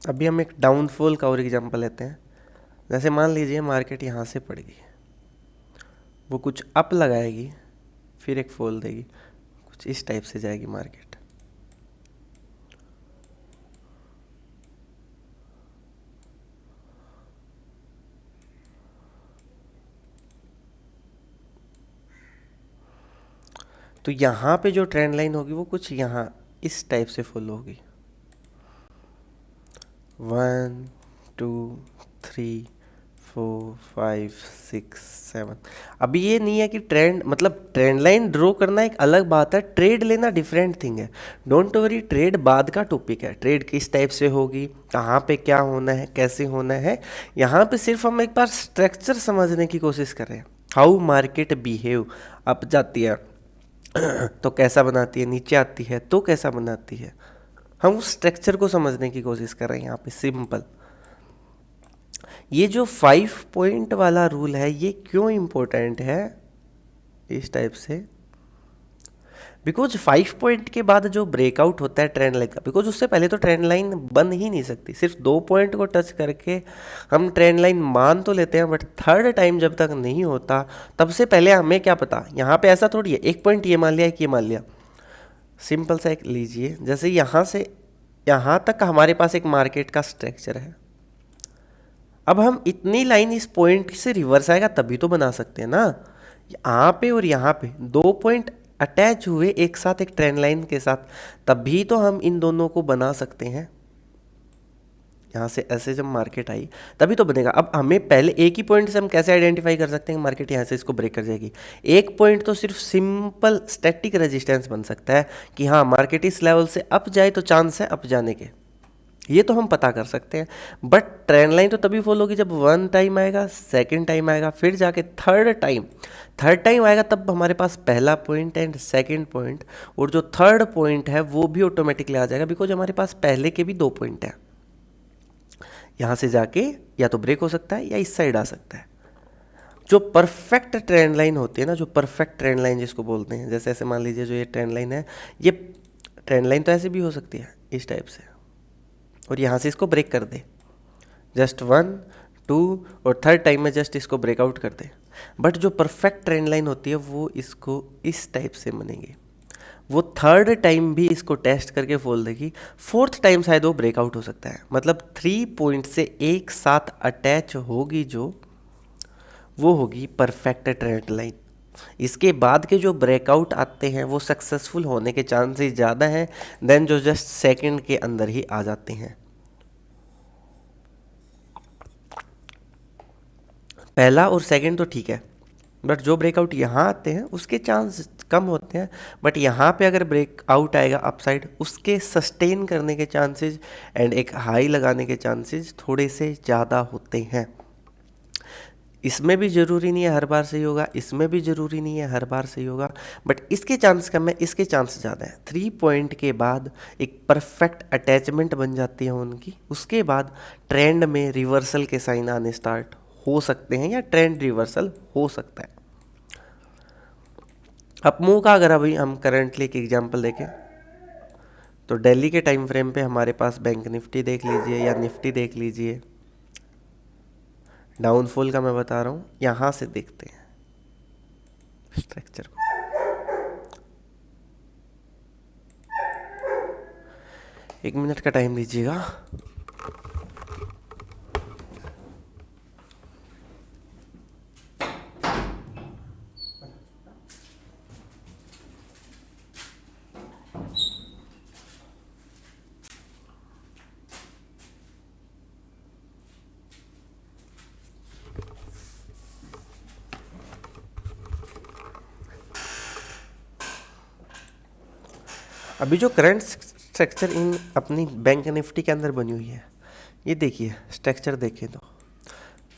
अभी हम एक डाउनफॉल का और एग्जांपल लेते हैं। जैसे मान लीजिए मार्केट यहाँ से पड़ गई, वो कुछ अप लगाएगी, फिर एक फॉल देगी, कुछ इस टाइप से जाएगी मार्केट। तो यहाँ पे जो ट्रेंड लाइन होगी वो कुछ यहाँ इस टाइप से फॉलो होगी 1 2 3 4 5 6 7। अभी ये नहीं है कि ट्रेंड मतलब ट्रेंड लाइन ड्रॉ करना एक अलग बात है, ट्रेड लेना डिफरेंट थिंग है। डोंट वरी, ट्रेड बाद का टॉपिक है, ट्रेड किस टाइप से होगी, कहाँ पे क्या होना है, कैसे होना है। यहाँ पे सिर्फ हम एक बार स्ट्रक्चर समझने की कोशिश कर रहे हैं, हाउ मार्केट बिहेव। अप जाती है तो कैसा बनाती है, नीचे आती है तो कैसा बनाती है, हम उस स्ट्रक्चर को समझने की कोशिश कर रहे हैं यहाँ पे। सिंपल, ये जो 5 पॉइंट वाला रूल है ये क्यों इंपॉर्टेंट है इस टाइप से, बिकॉज 5 पॉइंट के बाद जो ब्रेकआउट होता है ट्रेंड लाइन का, बिकॉज उससे पहले तो ट्रेंड लाइन बन ही नहीं सकती। सिर्फ 2 पॉइंट को टच करके हम ट्रेंड लाइन मान तो लेते हैं, बट 3rd टाइम जब तक नहीं होता तब से पहले हमें क्या पता। यहाँ पे ऐसा थोड़ी है एक पॉइंट ये मान लिया, एक ये मान लिया। सिंपल सा एक लीजिए, जैसे यहाँ से यहाँ तक हमारे पास एक मार्केट का स्ट्रक्चर है। अब हम इतनी लाइन इस पॉइंट से रिवर्स आएगा तभी तो बना सकते हैं ना। यहाँ पे और यहाँ पे 2 पॉइंट अटैच हुए एक साथ एक ट्रेंड लाइन के साथ, तभी तो हम इन दोनों को बना सकते हैं। यहाँ से ऐसे जब मार्केट आई तभी तो बनेगा। अब हमें पहले एक ही पॉइंट से हम कैसे आइडेंटिफाई कर सकते हैं मार्केट यहाँ से इसको ब्रेक कर जाएगी। एक पॉइंट तो सिर्फ सिंपल स्टैटिक रेजिस्टेंस बन सकता है कि हाँ मार्केट इस लेवल से अप जाए तो चांस है अप जाने के, ये तो हम पता कर सकते हैं। बट ट्रेंड लाइन तो तभी फॉलो होगी जब 1 टाइम आएगा, 2nd टाइम आएगा, फिर जाके 3rd टाइम आएगा, तब हमारे पास पहला पॉइंट एंड 2nd पॉइंट और जो 3rd पॉइंट है वो भी ऑटोमेटिकली आ जाएगा, बिकॉज हमारे पास पहले के भी 2 पॉइंट हैं। यहाँ से जाके या तो ब्रेक हो सकता है या इस साइड आ सकता है। जो परफेक्ट ट्रेंड लाइन होती है ना, जो परफेक्ट ट्रेंड लाइन जिसको बोलते हैं, जैसे ऐसे मान लीजिए जो ये ट्रेंड लाइन है, ये ट्रेंड लाइन तो ऐसे भी हो सकती है इस टाइप से, और यहाँ से इसको ब्रेक कर दे, जस्ट 1 2 और 3rd टाइम में जस्ट इसको ब्रेकआउट कर दे। बट जो परफेक्ट ट्रेंड लाइन होती है वो इसको इस टाइप से बनेगी, वो 3rd टाइम भी इसको टेस्ट करके बोल देगी, 4th टाइम शायद वो ब्रेकआउट हो सकता है। मतलब 3 पॉइंट से एक साथ अटैच होगी जो, वो होगी परफेक्ट ट्रेंड लाइन। इसके बाद के जो ब्रेकआउट आते हैं वो सक्सेसफुल होने के चांसेस ज़्यादा हैं देन जो जस्ट सेकंड के अंदर ही आ जाते हैं। पहला और सेकंड तो ठीक है, बट जो ब्रेकआउट यहाँ आते हैं उसके चांस कम होते हैं। बट यहाँ पे अगर ब्रेकआउट आएगा अपसाइड, उसके सस्टेन करने के चांसेस एंड एक हाई लगाने के चांसेस थोड़े से ज़्यादा होते हैं। इसमें भी ज़रूरी नहीं है हर बार सही होगा, इसमें भी ज़रूरी नहीं है हर बार सही होगा, बट इसके चांस कम है, इसके चांस ज़्यादा है। 3 पॉइंट के बाद एक परफेक्ट अटैचमेंट बन जाती है उनकी, उसके बाद ट्रेंड में रिवर्सल के साइन आने स्टार्ट हो सकते हैं या ट्रेंड रिवर्सल हो सकता है। अपमूव का अगर अभी हम करंटली एक एग्जांपल देखें तो दिल्ली के टाइम फ्रेम पे हमारे पास बैंक निफ्टी देख लीजिए या निफ्टी देख लीजिए। डाउनफॉल का मैं बता रहा हूँ, यहाँ से देखते हैं स्ट्रक्चर को। एक मिनट का टाइम लीजिएगा। अभी जो करंट स्ट्रक्चर इन अपनी बैंक निफ्टी के अंदर बनी हुई है, ये देखिए स्ट्रक्चर देखें तो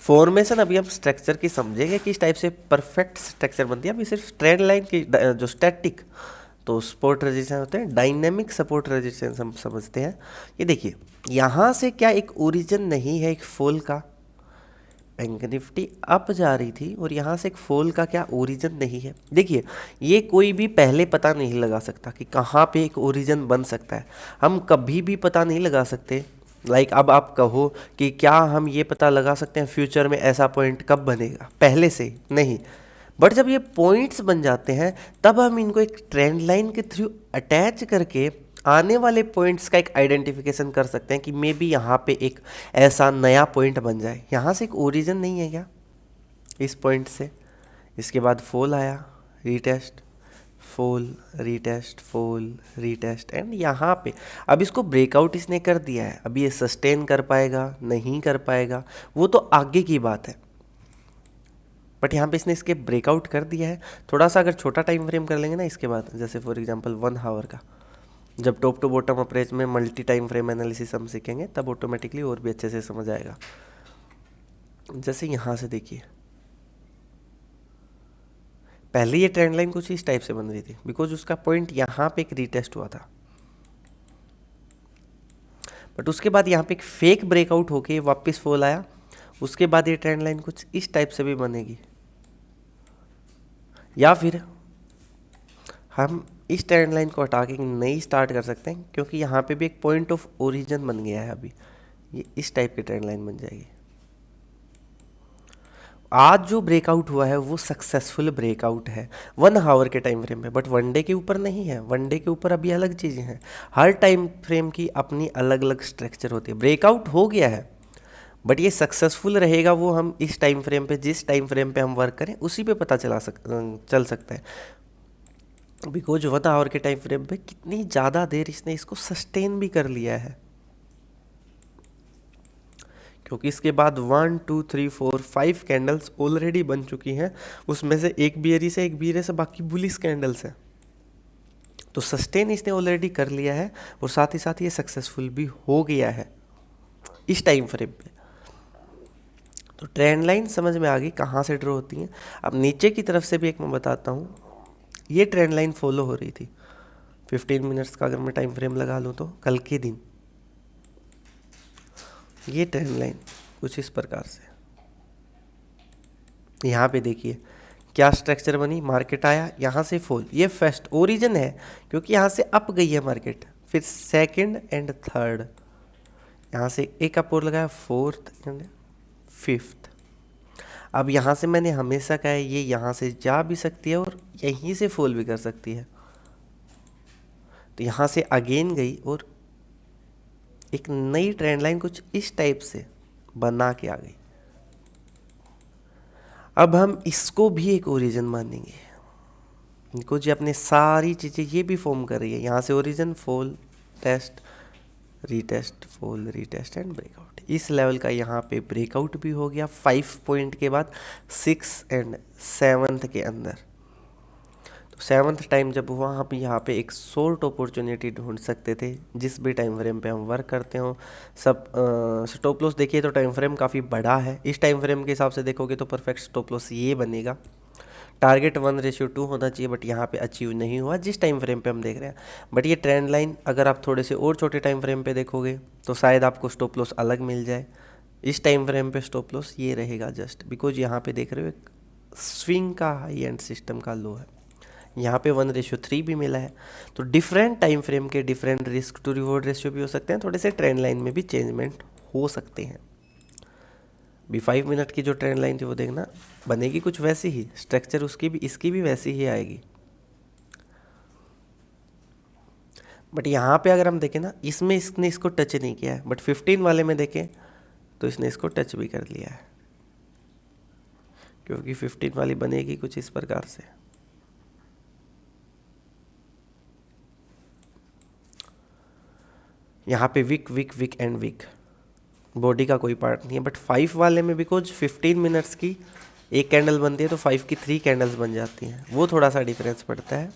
फॉर्मेशन अभी हम स्ट्रक्चर की समझेंगे कि इस टाइप से परफेक्ट स्ट्रक्चर बनती है। अभी सिर्फ ट्रेंड लाइन की जो स्टैटिक तो सपोर्ट रेजिस्टेंस होते हैं, डायनेमिक सपोर्ट रेजिस्टेंस हम समझते हैं। ये देखिए यहाँ से क्या एक ओरिजिन नहीं है एक फॉल का, बैंक निफ्टी अप जा रही थी और यहाँ से एक फॉल का क्या ओरिजिन नहीं है। देखिए ये कोई भी पहले पता नहीं लगा सकता कि कहाँ पे एक ओरिजिन बन सकता है, हम कभी भी पता नहीं लगा सकते। अब आप कहो कि क्या हम ये पता लगा सकते हैं फ्यूचर में ऐसा पॉइंट कब बनेगा, पहले से नहीं, बट जब ये पॉइंट्स बन जाते हैं तब हम इनको एक ट्रेंड लाइन के थ्रू अटैच करके आने वाले पॉइंट्स का एक आइडेंटिफिकेशन कर सकते हैं कि मे बी यहाँ पे एक ऐसा नया पॉइंट बन जाए। यहाँ से एक ओरिजिन नहीं है क्या इस पॉइंट से, इसके बाद फॉल आया, retest, fall, retest, fall, retest, and यहाँ पे अब इसको ब्रेकआउट इसने कर दिया है। अभी ये सस्टेन कर पाएगा नहीं कर पाएगा वो तो आगे की बात है, बट यहाँ पे इसने इसके ब्रेकआउट कर दिया है। थोड़ा सा अगर छोटा टाइम फ्रेम कर लेंगे ना इसके बाद, जैसे फॉर एग्जांपल 1 आवर का, जब टॉप टू बॉटम अप्रोच में मल्टी टाइम फ्रेम एनालिसिस हम सीखेंगे तब ऑटोमेटिकली और भी अच्छे से समझ आएगा। जैसे यहाँ से देखिए पहले ये ट्रेंड लाइन कुछ इस टाइप से बन रही थी बिकॉज उसका पॉइंट यहाँ पे एक रीटेस्ट हुआ था, बट उसके बाद यहाँ पे एक फेक ब्रेकआउट होके वापस फॉल आया, उसके बाद ये ट्रेंड लाइन कुछ इस टाइप से भी बनेगी। या फिर हम इस ट्रेंड लाइन को हटा के नई स्टार्ट कर सकते हैं क्योंकि यहाँ पे भी एक पॉइंट ऑफ ओरिजिन बन गया है। अभी ये इस टाइप की ट्रेंड लाइन बन जाएगी। आज जो ब्रेकआउट हुआ है वो सक्सेसफुल ब्रेकआउट है 1 आवर के टाइम फ्रेम पे, बट वन डे के ऊपर नहीं है। वन डे के ऊपर अभी अलग चीज़ें हैं, हर टाइम फ्रेम की अपनी अलग अलग स्ट्रक्चर होती है। ब्रेकआउट हो गया है बट ये सक्सेसफुल रहेगा वो हम इस टाइम फ्रेम पे, जिस टाइम फ्रेम पे हम वर्क करें उसी पे पता चल सकता है। बिकॉज 1 आवर के टाइम फ्रेम पे कितनी ज़्यादा देर इसने इसको सस्टेन भी कर लिया है, क्योंकि इसके बाद 1 2 3 4 5 कैंडल्स ऑलरेडी बन चुकी हैं, उसमें से एक बियरी से एक बियरे से बाकी बुलिश कैंडल्स हैं। तो सस्टेन इसने ऑलरेडी कर लिया है और साथ ही साथ ये सक्सेसफुल भी हो गया है इस टाइम फ्रेम पे। तो ट्रेंड लाइन समझ में आ गई कहाँ से ड्रॉ होती हैं। अब नीचे की तरफ से भी एक मैं बताता हूँ, ये ट्रेंड लाइन फॉलो हो रही थी 15 मिनट्स का अगर मैं टाइम फ्रेम लगा लूँ तो कल के दिन ये ट्रेंड लाइन कुछ इस प्रकार से, यहाँ पे देखिए क्या स्ट्रक्चर बनी, मार्केट आया यहाँ से फॉल, ये फर्स्ट ओरिजिन है क्योंकि यहाँ से अप गई है मार्केट, फिर सेकंड एंड थर्ड, यहाँ से एक अप और लगाया, फोर्थ एंड फिफ्थ। अब यहाँ से मैंने हमेशा कहा है ये यहाँ से जा भी सकती है और यहीं से फॉल भी कर सकती है। तो यहाँ से अगेन गई और एक नई ट्रेंड लाइन कुछ इस टाइप से बना के आ गई। अब हम इसको भी एक ओरिजिन मानेंगे, इनको जी अपने सारी चीज़ें ये भी फॉर्म कर रही है, यहाँ से origin, fall, test, retest, fall, retest and breakout. इस लेवल का यहाँ पे ब्रेकआउट भी हो गया 5 पॉइंट के बाद 6 एंड 7 के अंदर। तो 7th टाइम जब हुआ, हम यहाँ पे एक शॉर्ट अपॉर्चुनिटी ढूंढ सकते थे जिस भी टाइम फ्रेम पे हम वर्क करते हो। सब स्टॉप लॉस देखिए तो टाइम फ्रेम काफ़ी बड़ा है, इस टाइम फ्रेम के हिसाब से देखोगे तो परफेक्ट स्टॉप लॉस ये बनेगा। टारगेट 1:2 होना चाहिए, बट यहाँ पे अचीव नहीं हुआ जिस टाइम फ्रेम पे हम देख रहे हैं। बट ये ट्रेंड लाइन अगर आप थोड़े से और छोटे टाइम फ्रेम पे देखोगे तो शायद आपको स्टॉप लॉस अलग मिल जाए। इस टाइम फ्रेम पे स्टॉप लॉस ये रहेगा जस्ट बिकॉज यहाँ पे देख रहे हो एक स्विंग का हाई एंड सिस्टम का लो है, यहाँ पे 1:3 भी मिला है। तो डिफरेंट टाइम फ्रेम के different risk to reward ratio भी हो सकते हैं, थोड़े से ट्रेंड लाइन में भी चेंजमेंट हो सकते हैं। भी 5 मिनट की जो ट्रेंड लाइन थी वो देखना बनेगी कुछ वैसी ही, स्ट्रक्चर उसकी भी इसकी भी वैसी ही आएगी। बट यहाँ पे अगर हम देखें ना, इसमें इसने इसको टच नहीं किया है, बट 15 वाले में देखें तो इसने इसको टच भी कर लिया है, क्योंकि 15 वाली बनेगी कुछ इस प्रकार से। यहाँ पे wick wick wick and wick, body का कोई पार्ट नहीं है। बट 5 वाले में बिकॉज 15 मिनट्स की एक कैंडल बनती है तो 5 की 3 कैंडल्स बन जाती हैं, वो थोड़ा सा डिफरेंस पड़ता है।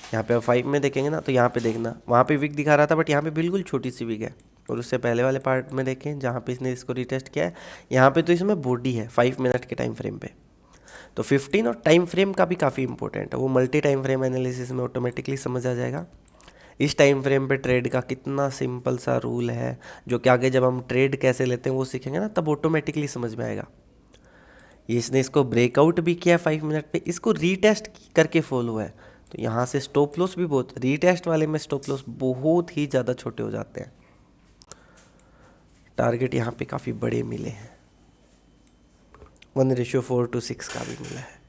यहाँ पे 5 में देखेंगे ना तो यहाँ पे देखना वहाँ पे विक दिखा रहा था, बट यहाँ पे बिल्कुल छोटी सी विक है। और उससे पहले वाले पार्ट में देखें जहाँ पे इसने इसको रिटेस्ट किया है, यहाँ पे तो इसमें बॉडी है 5 मिनट के टाइम फ्रेम पे। तो 15 और टाइम फ्रेम का भी काफ़ी इंपॉर्टेंट है, वो मल्टी टाइम फ्रेम एनालिसिस में ऑटोमेटिकली समझ आ जाएगा। इस टाइम फ्रेम पे ट्रेड का कितना सिंपल सा रूल है, जो कि आगे जब हम ट्रेड कैसे लेते हैं वो सीखेंगे ना, तब ऑटोमेटिकली समझ में आएगा। ये इसने इसको ब्रेकआउट भी किया 5 मिनट पे, इसको रीटेस्ट करके फॉल हुआ है, तो यहाँ से स्टॉप लॉस भी बहुत, रीटेस्ट वाले में स्टॉप लॉस बहुत ही ज़्यादा छोटे हो जाते हैं। टारगेट यहाँ पे काफ़ी बड़े मिले हैं, 1:4 to 6 का भी मिला है।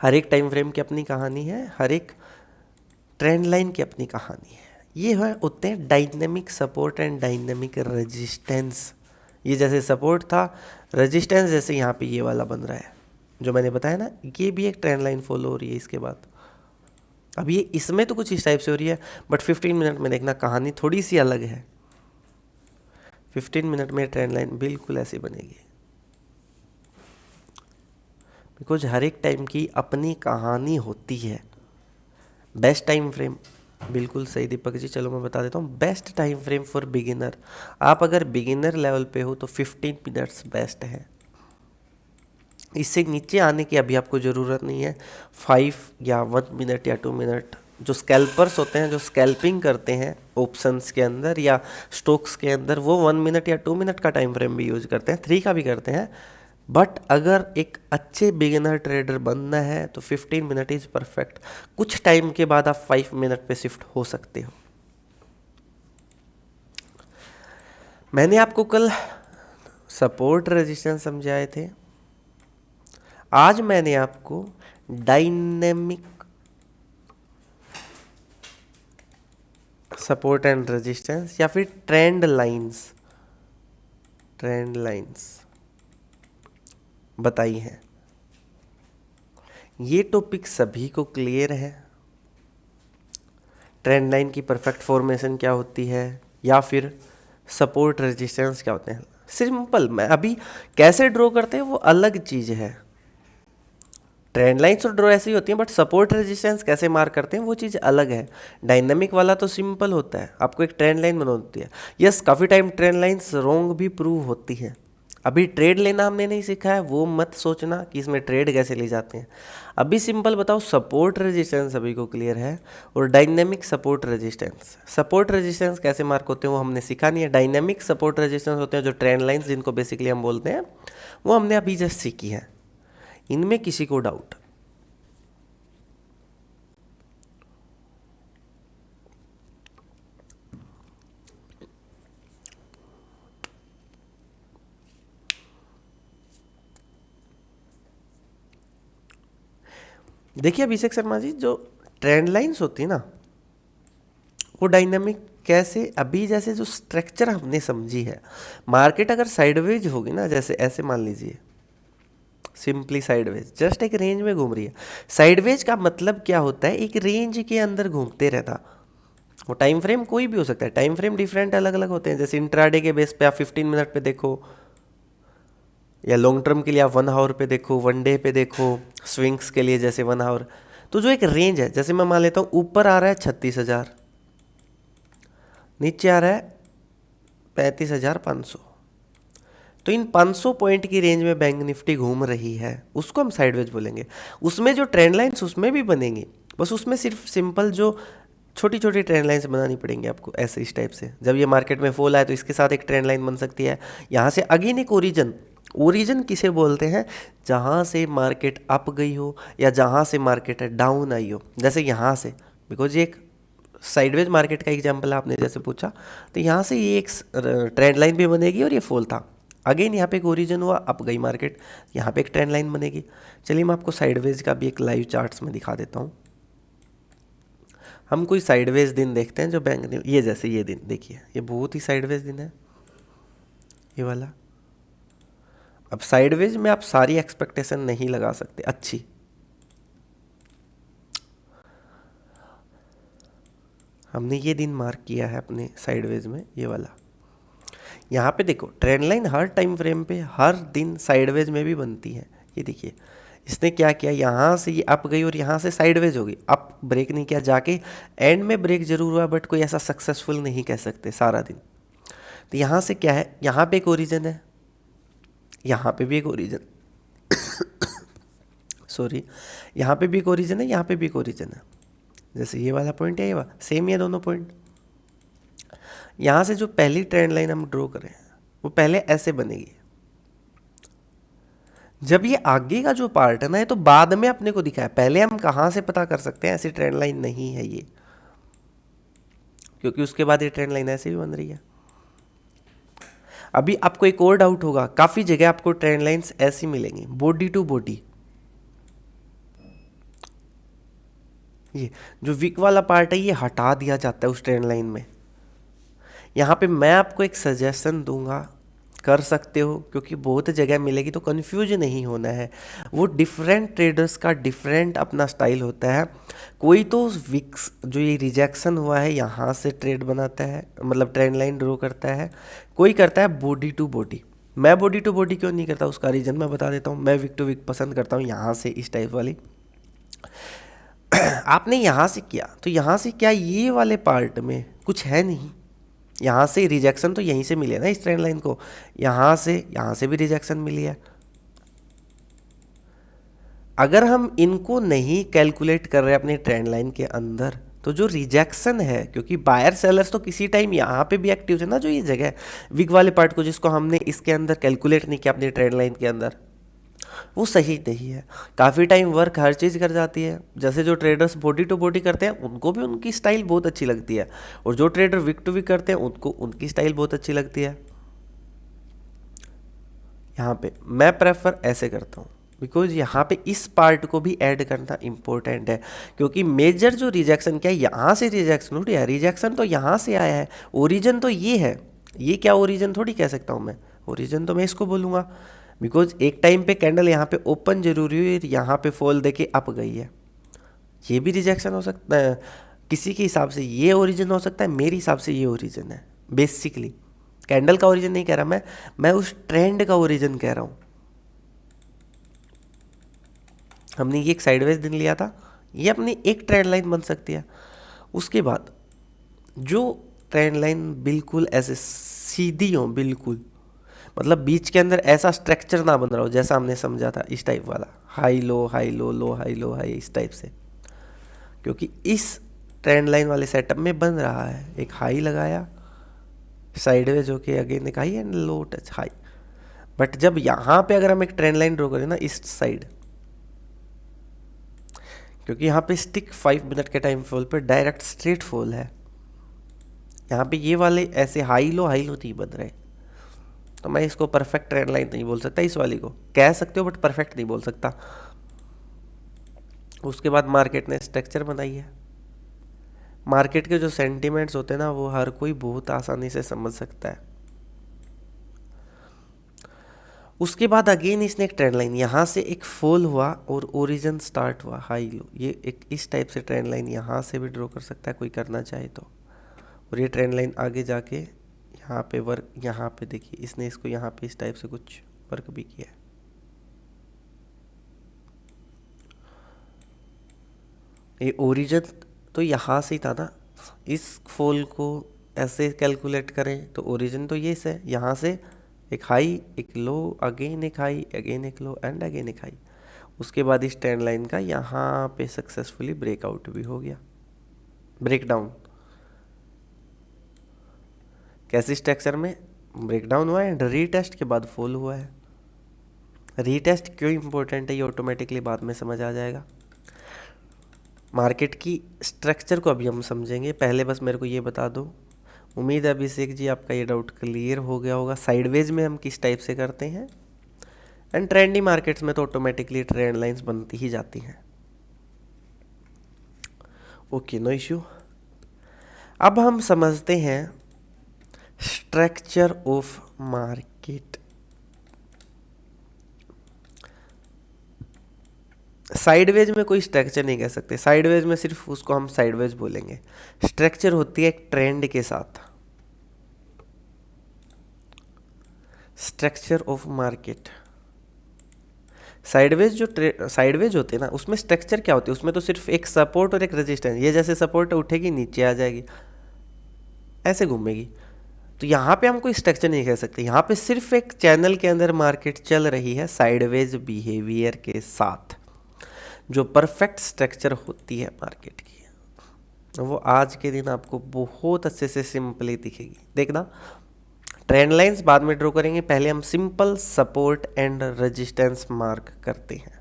हर एक टाइम फ्रेम की अपनी कहानी है, हर एक ट्रेंड लाइन की अपनी कहानी है। ये है होते हैं dynamic support and dynamic resistance. ये जैसे सपोर्ट था, रेजिस्टेंस जैसे यहाँ पे ये वाला बन रहा है जो मैंने बताया ना, ये भी एक ट्रेंड लाइन फॉलो हो रही है इसके बाद। अब ये इसमें तो कुछ इस टाइप से हो रही है, बट 15 मिनट में देखना कहानी थोड़ी सी अलग है। 15 मिनट में ट्रेंड लाइन बिल्कुल ऐसी बनेगी, बिकॉज हर एक टाइम की अपनी कहानी होती है। बेस्ट टाइम फ्रेम, बिल्कुल सही दीपक जी, चलो मैं बता देता हूँ। Best time frame for beginner, आप अगर बिगिनर लेवल पे हो तो 15 मिनट्स बेस्ट है। इससे नीचे आने की अभी आपको ज़रूरत नहीं है। 5 या 1 मिनट या 2 मिनट, जो स्कैल्पर्स होते हैं जो स्कैल्पिंग करते हैं ऑप्शंस के अंदर या स्टॉक्स के अंदर, वो 1 मिनट या 2 मिनट का टाइम फ्रेम भी यूज करते हैं, 3 का भी करते हैं। बट अगर एक अच्छे बिगिनर ट्रेडर बनना है तो 15 मिनट इज परफेक्ट। कुछ टाइम के बाद आप 5 मिनट पे शिफ्ट हो सकते हो। मैंने आपको कल सपोर्ट रेजिस्टेंस समझाए थे, आज मैंने आपको डायनेमिक सपोर्ट एंड रेजिस्टेंस या फिर ट्रेंड लाइंस बताई है। ये टॉपिक सभी को क्लियर है? ट्रेंड लाइन की परफेक्ट फॉर्मेशन क्या होती है या फिर सपोर्ट रेजिस्टेंस क्या होते हैं? सिंपल, मैं अभी कैसे ड्रॉ करते हैं वो अलग चीज़ है। ट्रेंड लाइन्स और ड्रॉ ऐसी होती हैं, बट सपोर्ट रेजिस्टेंस कैसे मार्क करते हैं वो चीज़ अलग है। डायनामिक वाला तो सिंपल होता है, आपको एक ट्रेंड लाइन बनानी होती है। यस, काफ़ी टाइम ट्रेंड लाइन्स रॉन्ग भी प्रूव होती हैं। अभी ट्रेड लेना हमने नहीं सीखा है, वो मत सोचना कि इसमें ट्रेड कैसे ले जाते हैं। अभी सिंपल बताओ, सपोर्ट रेजिस्टेंस सभी को क्लियर है, और डायनेमिक सपोर्ट रेजिस्टेंस कैसे मार्क होते हैं वो हमने सीखा नहीं है। डायनेमिक सपोर्ट रेजिस्टेंस होते हैं जो ट्रेंड लाइन्स जिनको बेसिकली हम बोलते हैं, वो हमने अभी जस्ट सीखी है। इनमें किसी को डाउट? देखिए अभिषेक शर्मा जी, जो ट्रेंड लाइंस होती है ना, वो डायनामिक कैसे, अभी जैसे जो स्ट्रक्चर हमने समझी है, मार्केट अगर साइडवेज होगी ना, जैसे ऐसे मान लीजिए सिंपली साइडवेज, जस्ट एक रेंज में घूम रही है। साइडवेज का मतलब क्या होता है? एक रेंज के अंदर घूमते रहता। वो टाइम फ्रेम कोई भी हो सकता है, टाइम फ्रेम डिफरेंट अलग अलग होते हैं। जैसे इंट्राडे के बेस पे आप 15 मिनट पे देखो, या लॉन्ग टर्म के लिए आप 1 आवर पे देखो, 1 डे पे देखो, स्विंग्स के लिए जैसे 1 आवर। तो जो एक रेंज है, जैसे मैं मान लेता हूँ ऊपर आ रहा है 36,000, नीचे आ रहा है 35,500, तो इन 500 पॉइंट की रेंज में बैंक निफ्टी घूम रही है, उसको हम साइडवेज बोलेंगे। उसमें जो ट्रेंड लाइन्स उसमें भी बनेंगी, बस उसमें सिर्फ सिंपल जो छोटी छोटी ट्रेंड लाइन्स बनानी पड़ेंगी आपको, ऐसे इस टाइप से। जब ये मार्केट में फॉल आए तो इसके साथ एक ट्रेंड लाइन बन सकती है, यहाँ से अगेन एक ओरिजन। ओरिजन किसे बोलते हैं? जहाँ से मार्केट अप गई हो या जहाँ से मार्केट डाउन आई हो, जैसे यहाँ से, बिकॉज ये एक साइडवेज मार्केट का एग्जाम्पल आपने जैसे पूछा, तो यहाँ से ये एक ट्रेंड लाइन भी बनेगी और ये फॉल था, अगेन यहाँ पे एक ओरिजन हुआ, अप गई मार्केट, यहाँ पे एक ट्रेंड लाइन बनेगी। चलिए मैं आपको साइडवेज का भी एक लाइव चार्ट्स में दिखा देता हूँ। हम कोई साइडवेज दिन देखते हैं जो बैंक ने, ये जैसे ये दिन देखिए, ये बहुत ही साइडवेज दिन है ये वाला। अब साइडवेज में आप सारी एक्सपेक्टेशन नहीं लगा सकते अच्छी, हमने ये दिन मार्क किया है अपने साइडवेज में, ये वाला। यहाँ पे देखो ट्रेंड लाइन हर टाइम फ्रेम पे हर दिन साइडवेज में भी बनती है। ये देखिए इसने क्या किया, यहाँ से ये अप गई और यहाँ से साइडवेज हो गई, अप ब्रेक नहीं किया, जाके एंड में ब्रेक जरूर हुआ बट कोई ऐसा सक्सेसफुल नहीं कह सकते सारा दिन। तो यहाँ से क्या है, यहाँ पे एक ओरिजिन है, यहाँ पे भी एक ओरिजिन सॉरी, यहाँ पे भी एक ओरिजिन है, यहाँ पे भी एक ओरिजिन है। जैसे ये वाला पॉइंट है, ये वाला सेम ही है दोनों पॉइंट। यहाँ से जो पहली ट्रेंड लाइन हम ड्रॉ करें वो पहले ऐसे बनेगी, जब ये आगे का जो पार्ट है ना, ये तो बाद में अपने को दिखा है, पहले हम कहाँ से पता कर सकते हैं ऐसी ट्रेंड लाइन नहीं है ये, क्योंकि उसके बाद ये ट्रेंड लाइन ऐसे भी बन रही है। अभी आपको एक और डाउट होगा, काफी जगह आपको ट्रेंड लाइंस ऐसी मिलेंगी, बॉडी टू बॉडी। ये जो वीक वाला पार्ट है ये हटा दिया जाता है उस ट्रेंड लाइन में। यहाँ पे मैं आपको एक सजेशन दूंगा, कर सकते हो, क्योंकि बहुत जगह मिलेगी तो कंफ्यूज नहीं होना है। वो डिफरेंट ट्रेडर्स का डिफरेंट अपना स्टाइल होता है। कोई तो विक्स जो ये रिजेक्शन हुआ है यहाँ से ट्रेड बनाता है, मतलब ट्रेंड लाइन ड्रॉ करता है, कोई करता है बॉडी टू बॉडी। मैं बॉडी टू बॉडी क्यों नहीं करता, उसका रीज़न मैं बता देता हूँ। मैं विक टू विक पसंद करता हूँ, यहाँ से इस टाइप वाली। आपने यहाँ से किया तो यहाँ से क्या, ये वाले पार्ट में कुछ है नहीं, यहाँ से रिजेक्शन तो यहीं से मिली है ना इस ट्रेंड लाइन को, यहाँ से भी रिजेक्शन मिली है। अगर हम इनको नहीं कैलकुलेट कर रहे अपने ट्रेंड लाइन के अंदर, तो जो रिजेक्शन है, क्योंकि बायर सेलर्स तो किसी टाइम यहाँ पे भी एक्टिव है ना, जो ये जगह विग वाले पार्ट को जिसको हमने इसके अंदर कैलकुलेट नहीं किया अपने ट्रेंड लाइन के अंदर, वो सही नहीं है। काफ़ी टाइम वर्क हर चीज़ कर जाती है। जैसे जो ट्रेडर्स बॉडी टू बॉडी करते हैं उनको भी उनकी स्टाइल बहुत अच्छी लगती है, और जो ट्रेडर विक टू विक करते हैं उनको उनकी स्टाइल बहुत अच्छी लगती है। यहाँ पे मैं प्रेफर ऐसे करता हूँ, बिकॉज यहाँ पे इस पार्ट को भी ऐड करना इम्पोर्टेंट है, क्योंकि मेजर जो रिजेक्शन क्या है, यहाँ से रिजेक्शन उठी है, रिजेक्शन तो यहाँ से आया है, ओरिजिन तो ये है। ये क्या ओरिजिन थोड़ी कह सकता हूँ मैं, ओरिजिन तो मैं इसको बोलूँगा, बिकॉज एक टाइम पे कैंडल यहाँ पे ओपन जरूरी हुई, यहाँ पे फॉल देके अप गई है, ये भी रिजेक्शन हो सकता है। किसी के हिसाब से ये ओरिजिन हो सकता है, मेरे हिसाब से ये ओरिजिन है। बेसिकली कैंडल का ओरिजिन नहीं कह रहा मैं उस ट्रेंड का ओरिजिन कह रहा हूँ। हमने ये एक साइडवेज दिन लिया था, ये अपनी एक ट्रेंड लाइन बन सकती है। उसके बाद जो ट्रेंड लाइन बिल्कुल ऐसे सीधी हो, बिल्कुल मतलब बीच के अंदर ऐसा स्ट्रक्चर ना बन रहा हो जैसा हमने समझा था, इस टाइप वाला हाई लो हाई लो लो हाई लो हाई, इस टाइप से, क्योंकि इस ट्रेंड लाइन वाले सेटअप में बन रहा है। एक हाई लगाया साइडवेज होके, अगेन एक high and low touch high. But जब यहाँ पे अगर हम एक ट्रेंड लाइन ड्रॉ करें ना इस साइड, क्योंकि यहाँ पे स्टिक 5 मिनट के टाइम फॉल पे डायरेक्ट स्ट्रेट फॉल है, यहाँ पे ये वाले ऐसे हाई लो नहीं बन रहे, तो मैं इसको परफेक्ट ट्रेंड लाइन नहीं बोल सकता। इस वाली को कह सकते हो बट परफेक्ट नहीं बोल सकता। उसके बाद मार्केट ने स्ट्रक्चर बनाई है। मार्केट के जो सेंटिमेंट्स होते हैं ना, वो हर कोई बहुत आसानी से समझ सकता है। उसके बाद अगेन इसने एक ट्रेंड लाइन, यहाँ से एक फॉल हुआ और ओरिजिन स्टार्ट हुआ हाई लो, ये एक इस टाइप से ट्रेंड लाइन यहाँ से भी ड्रॉ कर सकता है कोई करना चाहे तो। और ये ट्रेंड लाइन आगे जाके यहाँ पे वर्क, यहाँ पे देखिए इसने इसको यहाँ पे इस टाइप से कुछ वर्क भी किया है। ये ओरिजिन तो यहाँ से ही था ना, इस फॉल को ऐसे कैलकुलेट करें तो ओरिजिन तो ये है, यहाँ से एक हाई एक लो, अगेन एक हाई अगेन एक लो एंड अगेन एक हाई। उसके बाद इस ट्रेंड लाइन का यहाँ पे सक्सेसफुली ब्रेकआउट भी हो गया, ब्रेकडाउन। कैसे स्ट्रक्चर में ब्रेकडाउन हुआ है एंड रीटेस्ट के बाद फॉल हुआ है। रीटेस्ट क्यों इंपॉर्टेंट है ये ऑटोमेटिकली बाद में समझ आ जाएगा। मार्केट की स्ट्रक्चर को अभी हम समझेंगे, पहले बस मेरे को ये बता दो। उम्मीद है अभिषेक जी आपका ये डाउट क्लियर हो गया होगा, साइडवेज में हम किस टाइप से करते हैं, एंड ट्रेंडी मार्केट्स में तो ऑटोमेटिकली ट्रेंड लाइंस बनती ही जाती हैं। Okay, no issue. अब हम समझते हैं स्ट्रक्चर ऑफ मार्केट। साइडवेज में कोई स्ट्रक्चर नहीं कह सकते, साइडवेज में सिर्फ उसको हम साइडवेज बोलेंगे। स्ट्रक्चर होती है एक ट्रेंड के साथ। स्ट्रक्चर ऑफ मार्केट, साइडवेज जो साइडवेज होते हैं ना, उसमें स्ट्रक्चर क्या होती है, उसमें तो सिर्फ एक सपोर्ट और एक रेजिस्टेंस, ये जैसे सपोर्ट उठेगी नीचे आ जाएगी ऐसे घूमेगी। तो यहाँ पे हम कोई स्ट्रक्चर नहीं कह सकते, यहाँ पे सिर्फ एक चैनल के अंदर मार्केट चल रही है साइडवेज बिहेवियर के साथ। जो परफेक्ट स्ट्रक्चर होती है मार्केट की वो आज के दिन आपको बहुत अच्छे से सिंपली दिखेगी। देखना, ट्रेंड लाइंस बाद में ड्रॉ करेंगे, पहले हम simple support and resistance mark करते हैं।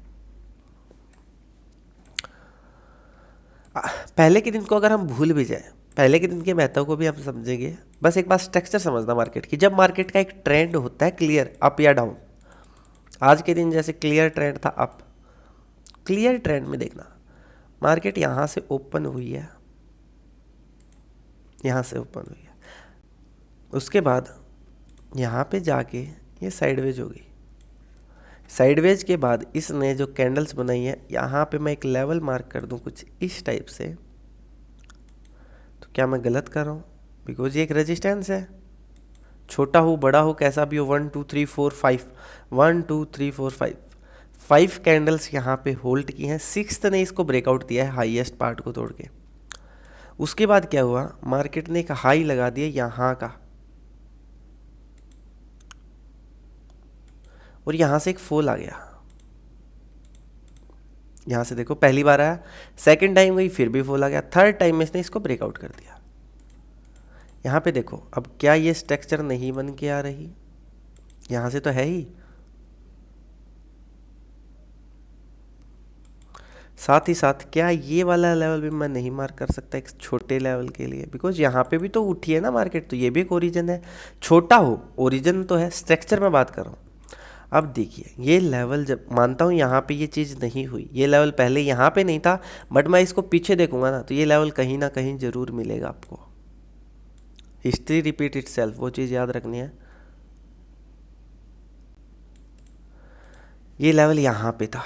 पहले के दिन को अगर हम भूल भी जाए, पहले के दिन के महत्व को भी हम समझेंगे, बस एक बार स्ट्रक्चर समझना मार्केट की। जब मार्केट का एक ट्रेंड होता है क्लियर अप या डाउन, आज के दिन जैसे क्लियर ट्रेंड था अप, क्लियर ट्रेंड में देखना मार्केट यहाँ से ओपन हुई है, यहाँ से ओपन हुई है, उसके बाद यहाँ पे जाके ये साइडवेज हो गई। साइडवेज के बाद इसने जो कैंडल्स बनाई है, यहाँ पे मैं एक लेवल मार्क कर दूँ कुछ इस टाइप से, तो क्या मैं गलत कर रहा हूँ? बिकॉज ये एक रेजिस्टेंस है, छोटा हो बड़ा हो कैसा भी हो, 1 2 3 4 5, 1 2 3 4 5, 5 कैंडल्स यहाँ पे होल्ड की हैं, सिक्स्थ ने इसको ब्रेकआउट दिया है हाईएस्ट पार्ट को तोड़ के। उसके बाद क्या हुआ, मार्केट ने एक हाई लगा दिया यहाँ का, और यहाँ से एक फॉल आ गया। यहाँ से देखो पहली बार आया, सेकंड टाइम गई फिर भी फॉल आ गया, थर्ड टाइम में इसने इसको ब्रेकआउट कर दिया। यहाँ पे देखो अब क्या ये स्ट्रक्चर नहीं बन के आ रही, यहाँ से तो है ही, साथ ही साथ क्या ये वाला लेवल भी मैं नहीं मार्क कर सकता एक छोटे लेवल के लिए, बिकॉज यहाँ पे भी तो उठी है ना मार्केट, तो ये भी एक ओरिजिन है, छोटा हो ओरिजिन तो है, स्ट्रक्चर में बात कर रहा हूँ। अब देखिए ये लेवल, जब मानता हूँ यहाँ पे ये चीज़ नहीं हुई, ये लेवल पहले यहाँ पे नहीं था, बट मैं इसको पीछे देखूंगा ना तो ये लेवल कहीं ना कहीं जरूर मिलेगा आपको। हिस्ट्री रिपीट इटसेल्फ, वो चीज़ याद रखनी है। ये लेवल यहाँ पे था,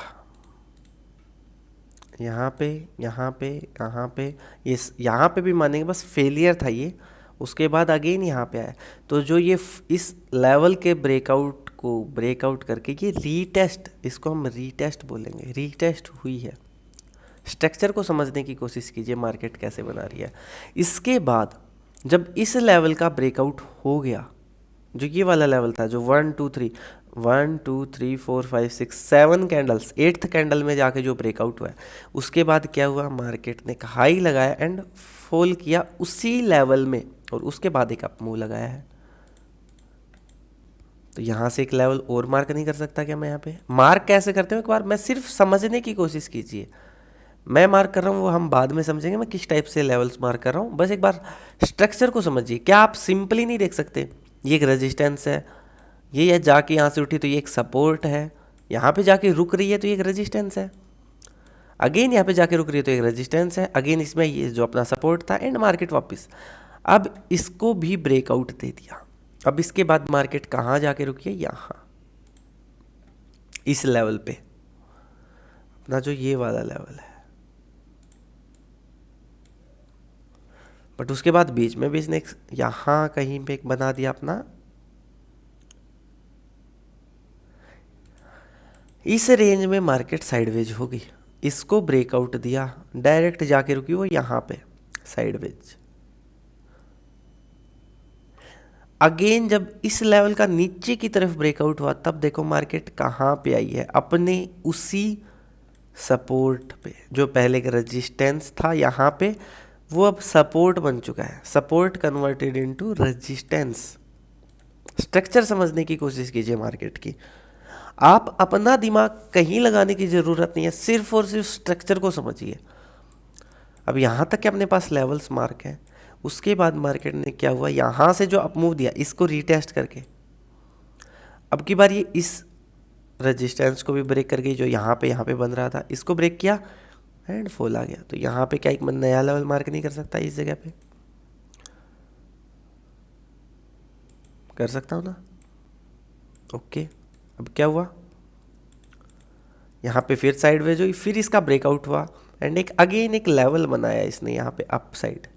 यहाँ पे यहाँ पे यहाँ पे, इस यहाँ पे भी मानेंगे बस फेलियर था ये, उसके बाद अगेन यहाँ पे आया। तो जो ये इस लेवल के ब्रेकआउट को ब्रेकआउट करके ये रीटेस्ट, इसको हम रीटेस्ट बोलेंगे, रीटेस्ट हुई है। स्ट्रक्चर को समझने की कोशिश कीजिए मार्केट कैसे बना रही है। इसके बाद जब इस लेवल का ब्रेकआउट हो गया, जो ये वाला लेवल था जो 1 2 3 1 2 3 4 5 6 7 कैंडल्स, 8th कैंडल में जाके जो ब्रेकआउट हुआ है, उसके बाद क्या हुआ, मार्केट ने हाई लगाया एंड फॉल किया उसी लेवल में, और उसके बाद एक अप मूव लगाया है। तो यहाँ से एक लेवल और मार्क नहीं कर सकता क्या मैं? यहाँ पे मार्क कैसे करते हो, एक बार मैं सिर्फ समझने की कोशिश कीजिए। मैं मार्क कर रहा हूँ वो हम बाद में समझेंगे, मैं किस टाइप से लेवल्स मार्क कर रहा हूँ, बस एक बार स्ट्रक्चर को समझिए। क्या आप सिंपली नहीं देख सकते, ये एक रेजिस्टेंस है, ये है जाके यहाँ से उठी तो ये एक सपोर्ट है, यहाँ पे जाके रुक रही है तो ये एक रेजिस्टेंस है, अगेन यहाँ पे जाके रुक रही है तो एक रेजिस्टेंस है, अगेन इसमें ये जो अपना सपोर्ट था एंड मार्केट वापस। अब इसको भी ब्रेकआउट दे दिया। अब इसके बाद मार्केट कहाँ जाके रुकी है, यहाँ इस लेवल पे, अपना जो ये वाला लेवल है। बट उसके बाद बीच में भी इसने यहाँ कहीं पे एक बना दिया अपना इस रेंज में मार्केट साइडवेज होगी, इसको ब्रेकआउट दिया, डायरेक्ट जाके रुकी वो यहाँ पे साइडवेज। अगेन जब इस लेवल का नीचे की तरफ ब्रेकआउट हुआ तब देखो मार्केट कहाँ पे आई है, अपने उसी सपोर्ट पे। जो पहले का रेजिस्टेंस था यहाँ पे, वो अब सपोर्ट बन चुका है, support converted into resistance. Structure समझने की कोशिश कीजिए मार्केट की। आप अपना दिमाग कहीं लगाने की ज़रूरत नहीं है, सिर्फ और सिर्फ स्ट्रक्चर को समझिए। अब यहाँ तक के अपने पास लेवल्स मार्क हैं, उसके बाद मार्केट ने क्या हुआ, यहाँ से जो अपमूव दिया इसको रीटेस्ट करके अब की बार ये इस रेजिस्टेंस को भी ब्रेक कर गई, जो यहाँ पे बन रहा था, इसको ब्रेक किया एंड फॉल आ गया। तो यहाँ पे क्या एक नया लेवल मार्क नहीं कर सकता, इस जगह पे कर सकता हूँ ना। ओके, अब क्या हुआ, यहाँ पे फिर साइडवेज हुई, फिर इसका ब्रेकआउट हुआ एंड एक अगेन एक लेवल बनाया इसने यहाँ पे अप साइड,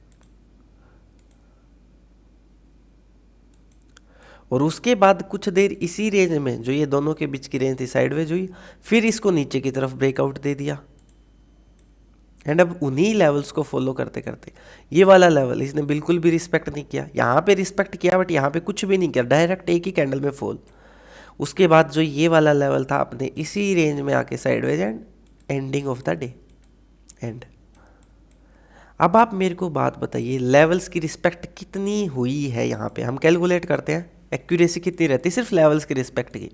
और उसके बाद कुछ देर इसी रेंज में, जो ये दोनों के बीच की रेंज थी, साइडवेज हुई, फिर इसको नीचे की तरफ ब्रेकआउट दे दिया एंड अब उन्हीं लेवल्स को फॉलो करते करते ये वाला लेवल इसने बिल्कुल भी रिस्पेक्ट नहीं किया। यहाँ पे रिस्पेक्ट किया बट यहाँ पे कुछ भी नहीं किया, डायरेक्ट एक ही कैंडल में फॉल। उसके बाद जो ये वाला लेवल था अपने इसी रेंज में आके sideways and ending of the day and. अब आप मेरे को बात बताइए, लेवल्स की रिस्पेक्ट कितनी हुई है? यहाँ पे हम कैलकुलेट करते हैं एक्यूरेसी कितनी रहती है सिर्फ लेवल्स की रिस्पेक्ट की।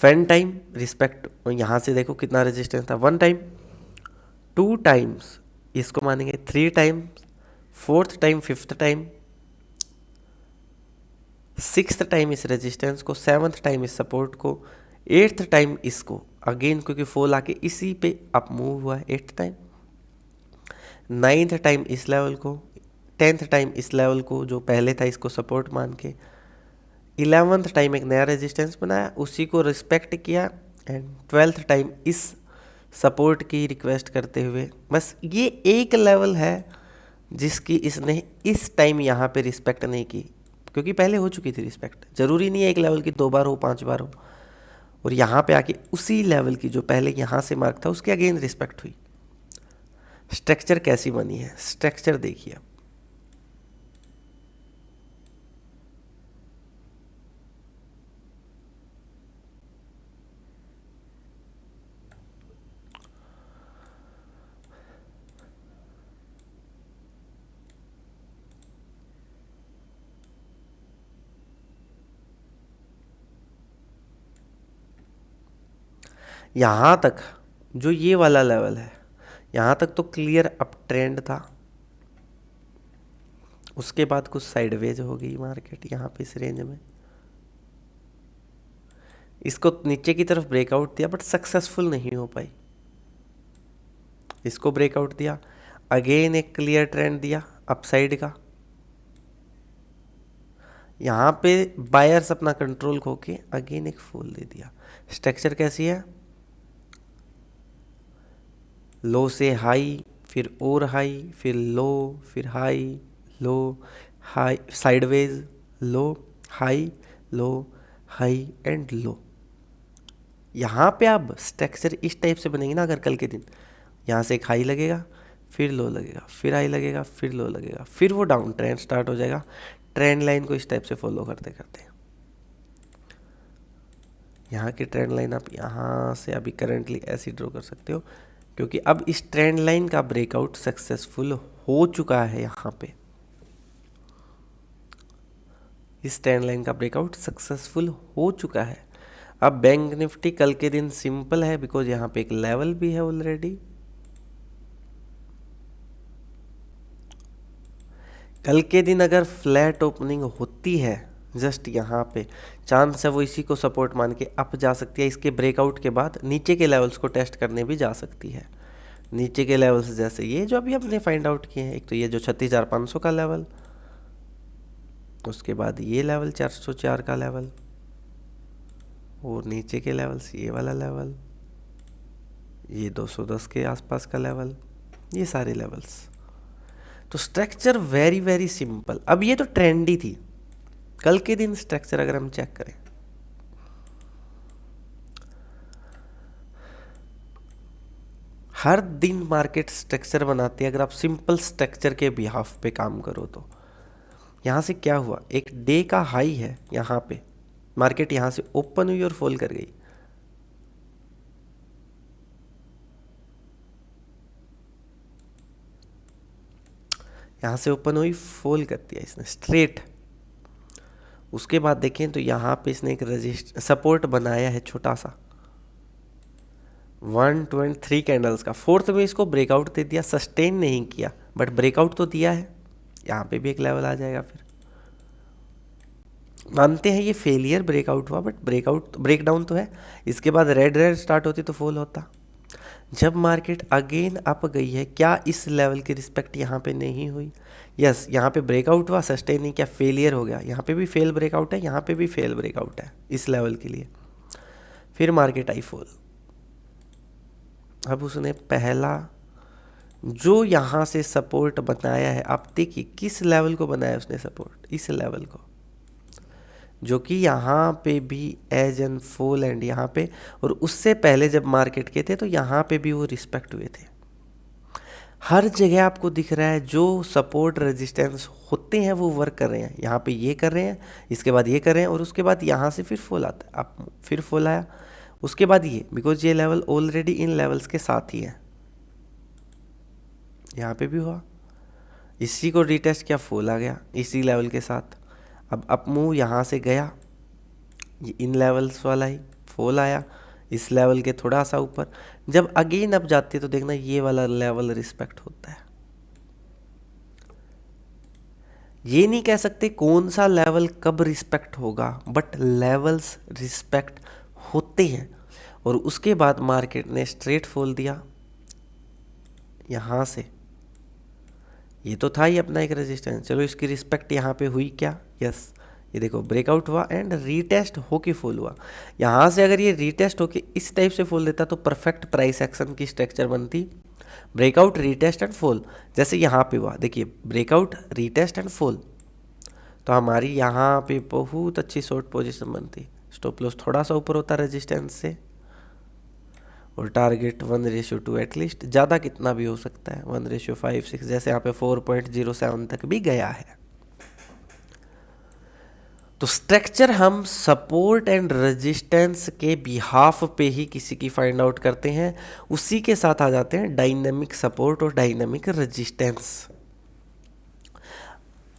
फैन टाइम रिस्पेक्ट, यहाँ से देखो कितना रेजिस्टेंस था, 1 टाइम, 2 टाइम्स, इसको मानेंगे 3 times, 4th time, 5th time, 6th time इस रेजिस्टेंस को, 7th टाइम इस सपोर्ट को, 8th टाइम इसको अगेन, क्योंकि फॉल आके इसी पे अप मूव हुआ है 8th टाइम, 9th टाइम इस लेवल को, 10th टाइम इस लेवल को जो पहले था इसको सपोर्ट मान के, 11th टाइम एक नया रेजिस्टेंस बनाया उसी को रिस्पेक्ट किया एंड 12th टाइम इस सपोर्ट की रिक्वेस्ट करते हुए। बस ये एक लेवल है जिसकी इसने इस टाइम यहाँ पे रिस्पेक्ट नहीं की, क्योंकि पहले हो चुकी थी रिस्पेक्ट। ज़रूरी नहीं है एक लेवल की 2 बार हो, 5 बार हो, और यहाँ पे आके उसी लेवल की जो पहले यहाँ से मार्क था उसके अगेन रिस्पेक्ट हुई। स्ट्रक्चर कैसी बनी है, स्ट्रक्चर देखिए। यहाँ तक जो ये वाला लेवल है, यहाँ तक तो क्लियर अप ट्रेंड था, उसके बाद कुछ साइडवेज हो गई मार्केट यहाँ पे इस रेंज में, इसको नीचे की तरफ ब्रेकआउट दिया बट सक्सेसफुल नहीं हो पाई, इसको ब्रेकआउट दिया, अगेन एक क्लियर ट्रेंड दिया अपसाइड का, यहाँ पे बायर्स अपना कंट्रोल खो के अगेन एक फॉल दे दिया। स्ट्रक्चर कैसी है, लो से हाई, फिर और हाई, फिर लो, फिर high, low, high, sideways, low, high, low, high and low. यहाँ पे आप स्ट्रक्चर इस टाइप से बनेंगे ना, अगर कल के दिन यहाँ से एक हाई लगेगा, फिर लो लगेगा, फिर हाई लगेगा, फिर लो लगेगा, फिर वो डाउन ट्रेंड स्टार्ट हो जाएगा। ट्रेंड लाइन को इस टाइप से फॉलो करते करते यहाँ की ट्रेंड लाइन आप यहाँ से अभी करंटली ऐसी ड्रॉ कर सकते हो, क्योंकि अब इस ट्रेंड लाइन का ब्रेकआउट सक्सेसफुल हो चुका है। यहाँ पे इस ट्रेंड लाइन का ब्रेकआउट सक्सेसफुल हो चुका है। अब बैंक निफ्टी कल के दिन सिंपल है, बिकॉज यहाँ पे एक लेवल भी है ऑलरेडी। कल के दिन अगर फ्लैट ओपनिंग होती है, जस्ट यहाँ पे चांस है वो इसी को सपोर्ट मान के अप जा सकती है, इसके ब्रेकआउट के बाद नीचे के लेवल्स को टेस्ट करने भी जा सकती है। नीचे के लेवल्स जैसे ये जो अभी हमने फाइंड आउट किए हैं, एक तो ये जो 36,500 का लेवल, उसके बाद ये लेवल 404 का लेवल, और नीचे के लेवल्स ये वाला लेवल, ये 210 के आसपास का लेवल, ये सारे लेवल्स। तो स्ट्रक्चर वेरी वेरी सिंपल। अब ये तो ट्रेंडी थी, कल के दिन स्ट्रक्चर अगर हम चेक करें, हर दिन मार्केट स्ट्रक्चर बनाती है अगर आप सिंपल स्ट्रक्चर के बिहाफ पे काम करो तो। यहाँ से क्या हुआ, एक डे का हाई है यहाँ पे, मार्केट यहाँ से ओपन हुई और फॉल कर गई। यहाँ से ओपन हुई, फॉल कर दिया इसने स्ट्रेट। उसके बाद देखें तो यहाँ पे इसने एक सपोर्ट बनाया है छोटा सा 123 कैंडल्स का। फोर्थ में इसको ब्रेकआउट दे दिया, सस्टेन नहीं किया बट ब्रेकआउट तो दिया है। यहाँ पे भी एक लेवल आ जाएगा, फिर मानते हैं ये फेलियर ब्रेकआउट हुआ बट ब्रेकडाउन तो है। इसके बाद रेड स्टार्ट होती तो फॉल होता। जब मार्केट अगेन अप गई है, क्या इस लेवल की रिस्पेक्ट यहाँ पे नहीं हुई? यस, यहाँ पे ब्रेकआउट हुआ, सस्टेन नहीं, क्या फेलियर हो गया। यहाँ पे भी फेल ब्रेकआउट है, यहाँ पे भी फेल ब्रेकआउट है इस लेवल के लिए। फिर मार्केट आई फॉल। अब उसने पहला जो यहाँ से सपोर्ट बनाया है, आप देखिए किस लेवल को बनाया उसने सपोर्ट, इस लेवल को, जो कि यहाँ पे भी एज एंड फॉल एंड यहाँ पे, और उससे पहले जब मार्केट के थे तो यहाँ पे भी वो रिस्पेक्ट हुए थे। हर जगह आपको दिख रहा है जो सपोर्ट रेजिस्टेंस होते हैं वो वर्क कर रहे हैं। यहाँ पे ये कर रहे हैं, इसके बाद ये कर रहे हैं, और उसके बाद यहाँ से फिर फॉल आता है। अब फिर फॉल आया, उसके बाद ये, बिकॉज ये लेवल ऑलरेडी इन लेवल्स के साथ ही है। यहाँ पे भी हुआ, इसी को रिटेस्ट किया, फॉल आ गया इसी लेवल के साथ। अब अप मूव यहाँ से गया, ये इन लेवल्स वाला ही, फॉल आया इस लेवल के थोड़ा सा ऊपर। जब अगेन अप जाती है तो देखना ये वाला लेवल रिस्पेक्ट होता है। ये नहीं कह सकते कौन सा लेवल कब रिस्पेक्ट होगा, बट लेवल्स रिस्पेक्ट होते हैं। और उसके बाद मार्केट ने स्ट्रेट फॉल दिया यहाँ से, ये तो था ही अपना एक रेजिस्टेंस। चलो इसकी रिस्पेक्ट यहाँ पे हुई क्या? यस, ये देखो ब्रेकआउट हुआ एंड रीटेस्ट होके फॉल हुआ। यहाँ से अगर ये रीटेस्ट होके इस टाइप से फॉल देता तो परफेक्ट प्राइस एक्शन की स्ट्रक्चर बनती, ब्रेकआउट रीटेस्ट एंड फॉल। जैसे यहाँ पे हुआ, देखिए ब्रेकआउट रीटेस्ट एंड फॉल, तो हमारी यहाँ पे बहुत अच्छी शॉर्ट पोजीशन बनती। स्टॉप लॉस थोड़ा सा ऊपर होता रेजिस्टेंस से, और टारगेट 1:2 एटलीस्ट, ज़्यादा कितना भी हो सकता है 1:5-6, जैसे यहाँ पे 4.07 तक भी गया है। तो स्ट्रक्चर हम सपोर्ट एंड रेजिस्टेंस के बिहाफ पे ही किसी की फाइंड आउट करते हैं। उसी के साथ आ जाते हैं डायनेमिक सपोर्ट और डायनेमिक रेजिस्टेंस।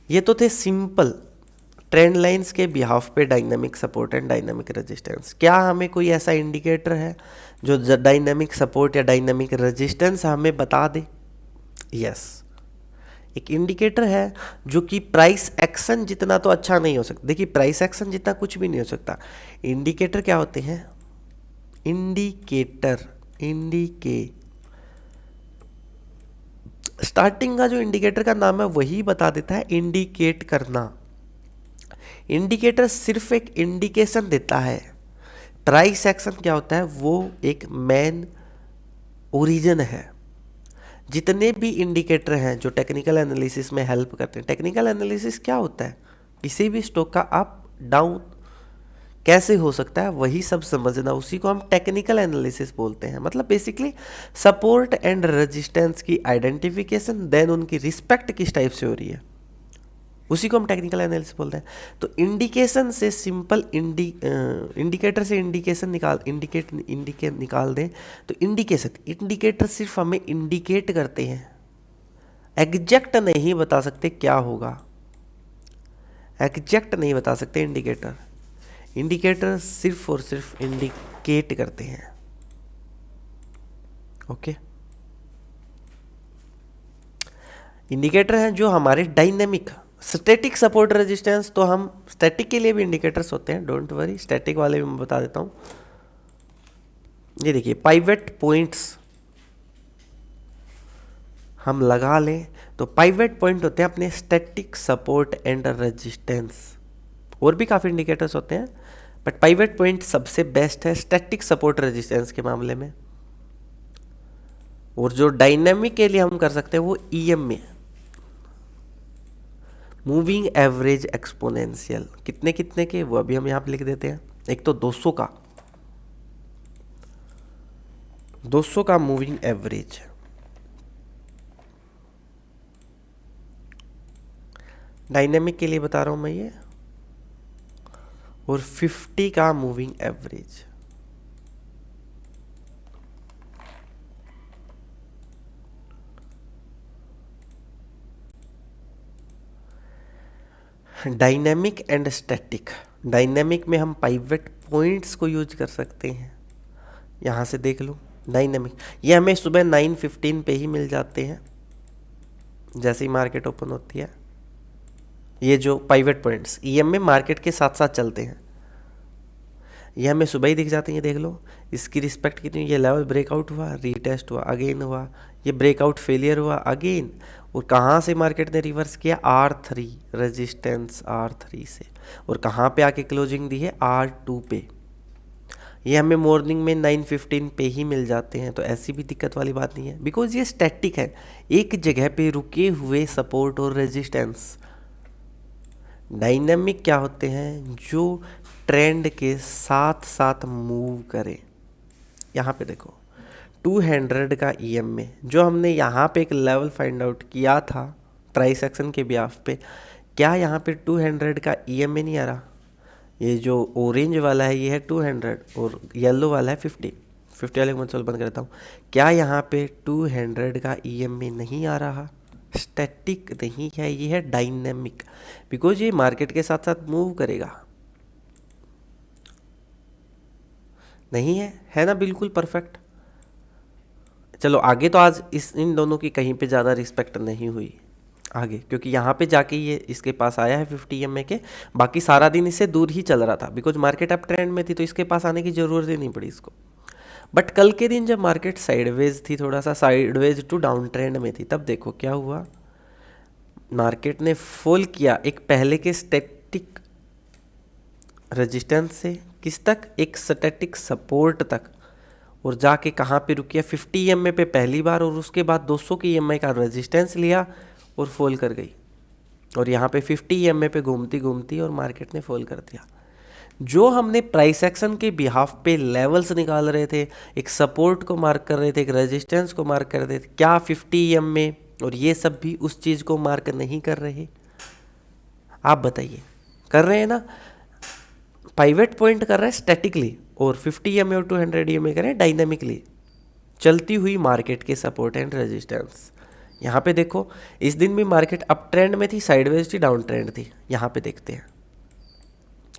ये तो थे सिंपल ट्रेंड लाइंस के बिहाफ पे dynamic support and dynamic resistance. क्या हमें कोई ऐसा इंडिकेटर है जो डायनेमिक सपोर्ट या डायनेमिक रेजिस्टेंस हमें बता दे? यस, एक इंडिकेटर है जो कि प्राइस एक्शन जितना तो अच्छा नहीं हो सकता। देखिए प्राइस एक्शन जितना कुछ भी नहीं हो सकता। इंडिकेटर क्या होते हैं? स्टार्टिंग का जो इंडिकेटर का नाम है वही बता देता है इंडिकेट करना। इंडिकेटर सिर्फ एक इंडिकेशन देता है। प्राइस एक्शन क्या होता है? वो एक मेन ओरिजिन है। जितने भी इंडिकेटर हैं जो टेक्निकल एनालिसिस में हेल्प करते हैं, टेक्निकल एनालिसिस क्या होता है? किसी भी स्टॉक का अप डाउन कैसे हो सकता है वही सब समझना, उसी को हम टेक्निकल एनालिसिस बोलते हैं। मतलब बेसिकली सपोर्ट एंड रेजिस्टेंस की आइडेंटिफिकेशन, देन उनकी रिस्पेक्ट किस टाइप से हो रही है, उसी को हम टेक्निकल एनालिसिस बोलते हैं। तो इंडिकेशन से सिंपल इंडिकेटर से इंडिकेशन निकाल दें तो इंडिकेटर सिर्फ हमें इंडिकेट करते हैं, एग्जैक्ट नहीं बता सकते क्या होगा, एग्जैक्ट नहीं बता सकते। इंडिकेटर सिर्फ और सिर्फ इंडिकेट करते हैं। ओके, इंडिकेटर हैं जो हमारे डायनेमिक, स्टैटिक सपोर्ट रेजिस्टेंस तो हम स्टैटिक के लिए भी इंडिकेटर्स होते हैं, डोंट वरी, स्टैटिक वाले भी मैं बता देता हूँ। ये देखिए पाइवेट पॉइंट्स हम लगा लें तो पाइवेट पॉइंट होते हैं अपने स्टैटिक सपोर्ट एंड रेजिस्टेंस। और भी काफ़ी इंडिकेटर्स होते हैं बट पाइवेट पॉइंट सबसे बेस्ट है स्टैटिक सपोर्ट रेजिस्टेंस के मामले में। और जो डायनेमिक के लिए हम कर सकते हैं वो EMA, मूविंग एवरेज एक्सपोनेंशियल। कितने कितने के वो अभी हम यहाँ पे लिख देते हैं। एक तो 200 का, 200 का मूविंग एवरेज, डायनेमिक के लिए बता रहा हूं मैं ये, और 50 का moving average. Dynamic and static, dynamic में हम पाइवट पॉइंट्स को यूज कर सकते हैं। यहाँ से देख लो डायनेमिक, ये हमें सुबह 9:15 पे ही मिल जाते हैं जैसे ही मार्केट ओपन होती है। ये जो पाइवट पॉइंट्स ईएम में मार्केट के साथ साथ चलते हैं, ये हमें सुबह ही दिख जाते हैं। ये देख लो इसकी रिस्पेक्ट कितनी, ये लेवल ब्रेकआउट हुआ, रीटेस्ट हुआ, अगेन हुआ, ये ब्रेकआउट फेलियर हुआ अगेन, और कहाँ से मार्केट ने रिवर्स किया, R3 रेजिस्टेंस, R3 से, और कहाँ पे आके क्लोजिंग दी है, R2 पे। ये हमें मॉर्निंग में 9:15 पे ही मिल जाते हैं, तो ऐसी भी दिक्कत वाली बात नहीं है, बिकॉज ये स्टैटिक है, एक जगह पे रुके हुए सपोर्ट और रेजिस्टेंस। डायनेमिक क्या होते हैं, जो ट्रेंड के साथ साथ मूव करें। यहाँ पे देखो 200 का ईएम में जो हमने यहाँ पे एक लेवल फाइंड आउट किया था प्राइस एक्शन के ब्याफ पे, क्या यहाँ पे 200 का ईएम में नहीं आ रहा? ये जो ऑरेंज वाला है ये है 200 और येलो वाला है 50 वाले कंसोल बंद करता हूँ। क्या यहाँ पे 200 का ईएम में नहीं आ रहा? स्टैटिक नहीं है, ये है डायनेमिक, बिकॉज ये मार्केट के साथ साथ मूव करेगा। नहीं है ना, बिल्कुल परफेक्ट। चलो आगे तो आज इन दोनों की कहीं पे ज़्यादा रिस्पेक्ट नहीं हुई आगे, क्योंकि यहाँ पे जाके ये इसके पास आया है 50 EMA के, बाकी सारा दिन इससे दूर ही चल रहा था बिकॉज मार्केट अप ट्रेंड में थी, तो इसके पास आने की ज़रूरत ही नहीं पड़ी इसको। बट कल के दिन जब मार्केट साइडवेज थी, थोड़ा सा साइडवेज टू डाउन ट्रेंड में थी, तब देखो क्या हुआ, मार्केट ने फॉल किया एक पहले के स्टैटिक रेजिस्टेंस से किस तक, एक स्टैटिक सपोर्ट तक, और जाके कहाँ पे रुकी है, 50 EMA पे पहली बार, और उसके बाद 200 की EMA का रेजिस्टेंस लिया और फॉल कर गई, और यहाँ पे 50 EMA पे घूमती घूमती और मार्केट ने फॉल कर दिया। जो हमने प्राइस एक्शन के बिहाफ पे लेवल्स निकाल रहे थे, एक सपोर्ट को मार्क कर रहे थे, एक रेजिस्टेंस को मार्क कर रहे थे, क्या 50 EMA और ये सब भी उस चीज़ को मार्क नहीं कर रहे? आप बताइए, कर रहे हैं ना? पाइवट पॉइंट कर रहा है स्टैटिकली, और 50 EMA और 200 EMA करें डायनामिकली, चलती हुई मार्केट के सपोर्ट एंड रेजिस्टेंस। यहाँ पे देखो इस दिन भी मार्केट अप ट्रेंड में थी, साइडवेज थी, डाउन ट्रेंड थी। यहाँ पे देखते हैं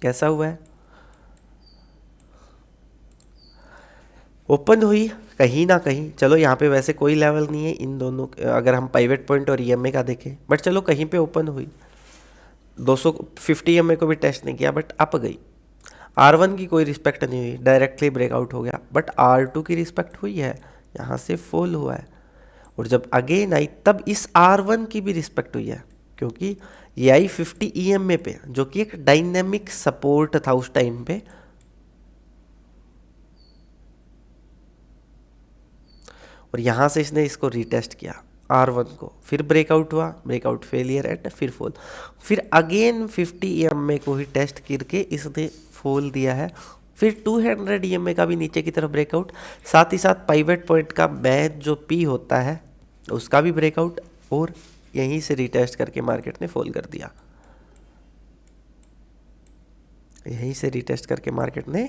कैसा हुआ है। ओपन हुई कहीं ना कहीं, चलो यहाँ पे वैसे कोई लेवल नहीं है इन दोनों, अगर हम पाइवट पॉइंट और EMA का देखें, बट चलो कहीं पे ओपन हुई, 250 EMA को भी टेस्ट नहीं किया, बट अप गई। R1 की कोई रिस्पेक्ट नहीं हुई, डायरेक्टली ब्रेकआउट हो गया, बट R2 की रिस्पेक्ट हुई है, यहाँ से फॉल हुआ है, और जब अगेन आई तब इस R1 की भी रिस्पेक्ट हुई है, क्योंकि ये आई 50 EMA पे, जो कि एक डायनेमिक सपोर्ट था उस टाइम पे, और यहाँ से इसने इसको रीटेस्ट किया R1 को, फिर ब्रेकआउट हुआ, ब्रेकआउट फेलियर एंड फिर फॉल, फिर अगेन 50 EMA को ही टेस्ट करके इसने फॉल दिया है, फिर 200 EMA का भी नीचे की तरफ ब्रेकआउट, साथ ही साथ पाइवट पॉइंट का बैच जो P होता है उसका भी ब्रेकआउट, और यहीं से रीटेस्ट करके मार्केट ने फॉल कर दिया। यहीं से रीटेस्ट करके मार्केट ने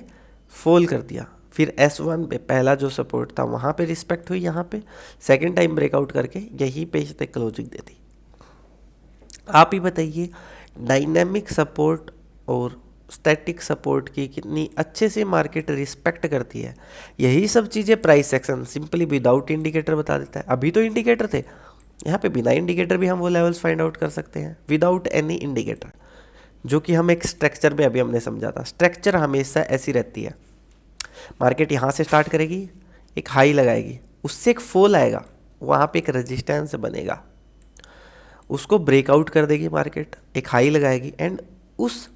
फॉल कर दिया। फिर S1 पे पहला जो सपोर्ट था वहाँ पे रिस्पेक्ट हुई, यहाँ पे सेकंड टाइम ब्रेकआउट करके यहीं पे इसने क्लोजिंग दे दी। आप ही बताइए, डायनेमिक सपोर्ट और स्टैटिक सपोर्ट की कितनी अच्छे से मार्केट रिस्पेक्ट करती है। यही सब चीज़ें price action simply without indicator बता देता है। अभी तो इंडिकेटर थे, यहाँ पे बिना इंडिकेटर भी हम वो लेवल्स फाइंड आउट कर सकते हैं विदाउट एनी इंडिकेटर, जो कि हम एक स्ट्रक्चर में अभी हमने समझा था। स्ट्रक्चर हमेशा ऐसी रहती है, मार्केट यहाँ से स्टार्ट करेगी, एक हाई लगाएगी, उससे एक फॉल आएगा, वहाँ पे एक रेजिस्टेंस बनेगा, उसको ब्रेकआउट कर देगी मार्केट, एक हाई लगाएगी एंड उस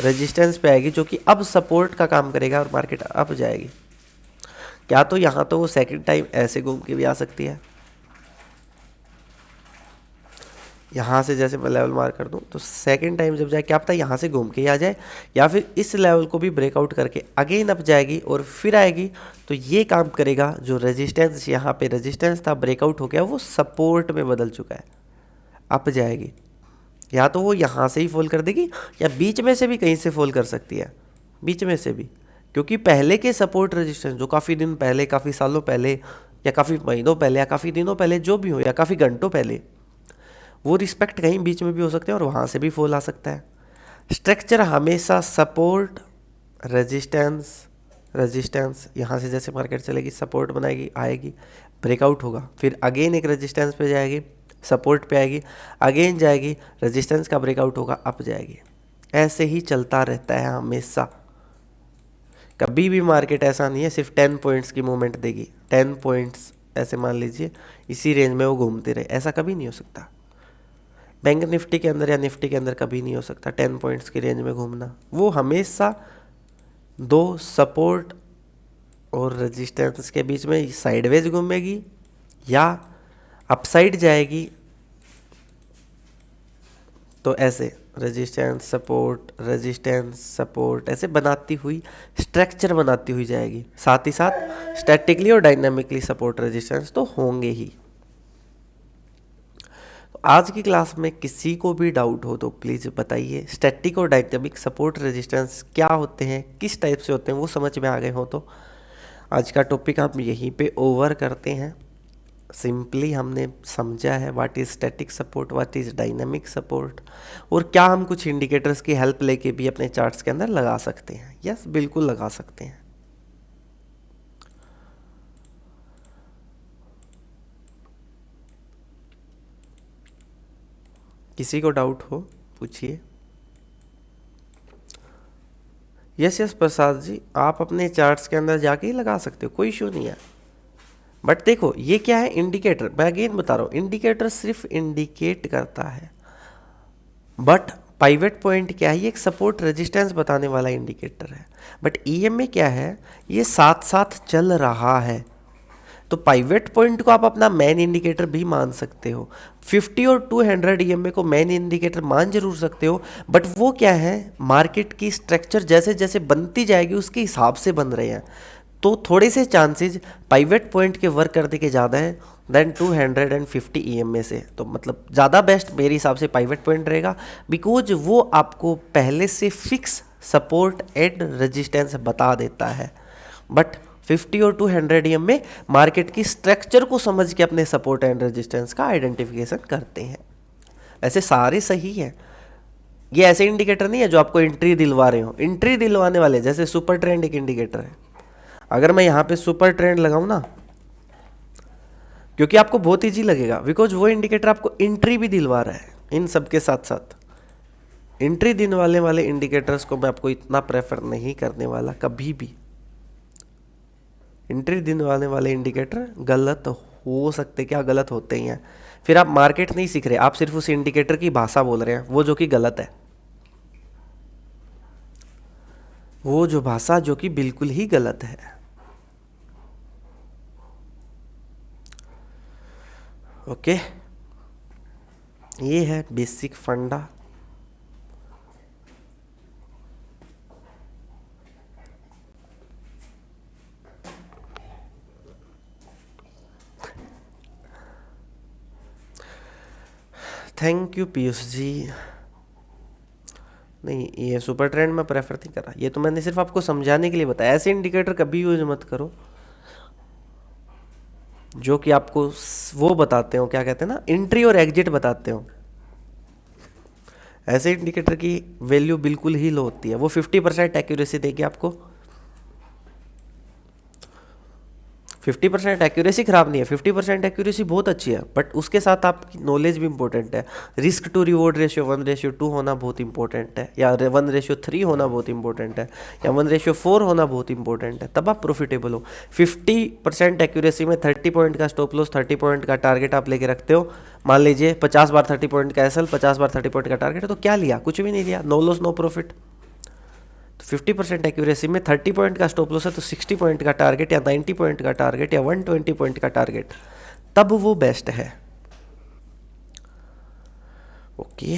रेजिस्टेंस पे आएगी, जो कि अब सपोर्ट का काम करेगा और मार्केट अप जाएगी। क्या तो यहाँ तो वो सेकंड टाइम ऐसे घूम के भी आ सकती है, यहाँ से जैसे मैं लेवल मार्क कर दूँ तो सेकेंड टाइम जब जाए क्या पता यहाँ से घूम के ही आ जाए, या फिर इस लेवल को भी ब्रेकआउट करके अगेन अप जाएगी और फिर आएगी, तो ये काम करेगा। जो रेजिस्टेंस यहाँ पे रेजिस्टेंस था ब्रेकआउट हो गया, वो सपोर्ट में बदल चुका है, अप जाएगी। या तो वो यहाँ से ही फॉल कर देगी या बीच में से भी कहीं से फॉल कर सकती है, बीच में से भी, क्योंकि पहले के सपोर्ट रेजिस्टेंस जो काफ़ी दिन पहले, काफ़ी सालों पहले, या काफ़ी महीनों पहले, या काफ़ी दिनों पहले जो भी हो, या काफ़ी घंटों पहले, वो रिस्पेक्ट कहीं बीच में भी हो सकते हैं और वहाँ से भी फॉल आ सकता है। स्ट्रक्चर हमेशा सपोर्ट रेजिस्टेंस रेजिस्टेंस, यहाँ से जैसे मार्केट चलेगी सपोर्ट बनाएगी, आएगी, ब्रेकआउट होगा, फिर अगेन एक रेजिस्टेंस पे जाएगी, सपोर्ट पे आएगी, अगेन जाएगी, रेजिस्टेंस का ब्रेकआउट होगा, अप जाएगी। ऐसे ही चलता रहता है हमेशा। कभी भी मार्केट ऐसा नहीं है सिर्फ 10 पॉइंट्स की मूवमेंट देगी, 10 पॉइंट्स ऐसे मान लीजिए इसी रेंज में वो घूमते रहे, ऐसा कभी नहीं हो सकता। बैंक निफ्टी के अंदर या निफ्टी के अंदर कभी नहीं हो सकता 10 पॉइंट्स की रेंज में घूमना। वो हमेशा दो सपोर्ट और रेजिस्टेंस के बीच में साइडवेज घूमेगी या अपसाइड जाएगी, तो ऐसे रेजिस्टेंस सपोर्ट ऐसे बनाती हुई, स्ट्रक्चर बनाती हुई जाएगी। साथ ही साथ स्टैटिकली और डायनामिकली सपोर्ट रेजिस्टेंस तो होंगे ही। तो आज की क्लास में किसी को भी डाउट हो तो प्लीज़ बताइए, स्टैटिक और डायनामिक सपोर्ट रेजिस्टेंस क्या होते हैं, किस टाइप से होते हैं, वो समझ में आ गए हो तो आज का टॉपिक हम यहीं पे ओवर करते हैं। सिंपली हमने समझा है what is static support, what is dynamic support, और क्या हम कुछ इंडिकेटर्स की हेल्प लेके भी अपने चार्ट्स के अंदर लगा सकते हैं। यस, बिल्कुल लगा सकते हैं। किसी को डाउट हो पूछिए। यस प्रसाद जी, आप अपने चार्ट्स के अंदर जाके ही लगा सकते हो, कोई इशू नहीं है। बट देखो ये क्या है, इंडिकेटर, मैं अगेन बता रहा हूँ, इंडिकेटर सिर्फ इंडिकेट करता है, बट पाइवट पॉइंट क्या है, ये एक सपोर्ट रेजिस्टेंस बताने वाला इंडिकेटर है। बट ईएमए क्या है, ये साथ साथ चल रहा है, तो पाइवट पॉइंट को आप अपना मेन इंडिकेटर भी मान सकते हो। 50 और 200 ईएमए को मेन इंडिकेटर मान जरूर सकते हो, बट वो क्या है, मार्केट की स्ट्रक्चर जैसे जैसे बनती जाएगी उसके हिसाब से बन रहे हैं, तो थोड़े से चांसेस पाइवट पॉइंट के वर्क करने के ज़्यादा है देन 250 ईएमए से। तो मतलब ज़्यादा बेस्ट मेरे हिसाब से पाइवट पॉइंट रहेगा, बिकॉज वो आपको पहले से फिक्स सपोर्ट एंड रेजिस्टेंस बता देता है। बट 50 और 200 ईएम में मार्केट की स्ट्रक्चर को समझ के अपने सपोर्ट एंड रेजिस्टेंस का आइडेंटिफिकेशन करते हैं। ऐसे सारे सही हैं, ये ऐसे इंडिकेटर नहीं है जो आपको एंट्री दिलवा रहे हो। एंट्री दिलवाने वाले जैसे सुपर ट्रेंड एक इंडिकेटर है, अगर मैं यहाँ पे सुपर ट्रेंड लगाऊं ना, क्योंकि आपको बहुत ईजी लगेगा, बिकॉज वो इंडिकेटर आपको एंट्री भी दिलवा रहा है इन सब के साथ साथ। एंट्री दिलवाने वाले इंडिकेटर्स को मैं आपको इतना प्रेफर नहीं करने वाला कभी भी। एंट्री दिलवाने वाले इंडिकेटर गलत हो सकते, क्या गलत होते ही हैं, फिर आप मार्केट नहीं सीख रहे, आप सिर्फ उस इंडिकेटर की भाषा बोल रहे हैं, वो जो कि गलत है, वो जो भाषा जो कि बिल्कुल ही गलत है। ओके, ये है बेसिक फंडा। Thank you Piyush ji. नहीं, ये सुपर ट्रेंड में प्रेफर नहीं कर रहा, ये तो मैंने सिर्फ आपको समझाने के लिए बताया। ऐसे इंडिकेटर कभी यूज मत करो जो कि आपको वो बताते हो, क्या कहते हैं ना, एंट्री और एग्जिट बताते हो। ऐसे इंडिकेटर की वैल्यू बिल्कुल ही लो होती है, वो 50% एक्यूरेसी देगी आपको। 50% एक्यूरेसी खराब नहीं है, 50% एक्यूरेसी बहुत अच्छी है, बट उसके साथ आपकी नॉलेज भी इंपॉर्टेंट है। रिस्क टू रिवॉर्ड रेशियो 1:2 होना बहुत इंपॉर्टेंट है, या 1:3 होना बहुत इंपॉर्टेंट है, या 1:4 होना बहुत इंपॉर्टेंट है, तब आप प्रॉफिटेबल हो। 50% एक्यूरेसी में 30 पॉइंट का स्टॉप लॉस, 30 पॉइंट का टारगेट आप लेके रखते हो। मान लीजिए 50 बार 30 पॉइंट का एसएल, 50 बार 30 पॉइंट का टारगेट है, तो क्या लिया, कुछ भी नहीं लिया, no loss no profit. 50% accuracy में 30 पॉइंट का स्टॉप लॉस है, तो 60 पॉइंट का टारगेट या 90 पॉइंट का टारगेट या 120 पॉइंट का टारगेट, तब वो बेस्ट है। ओके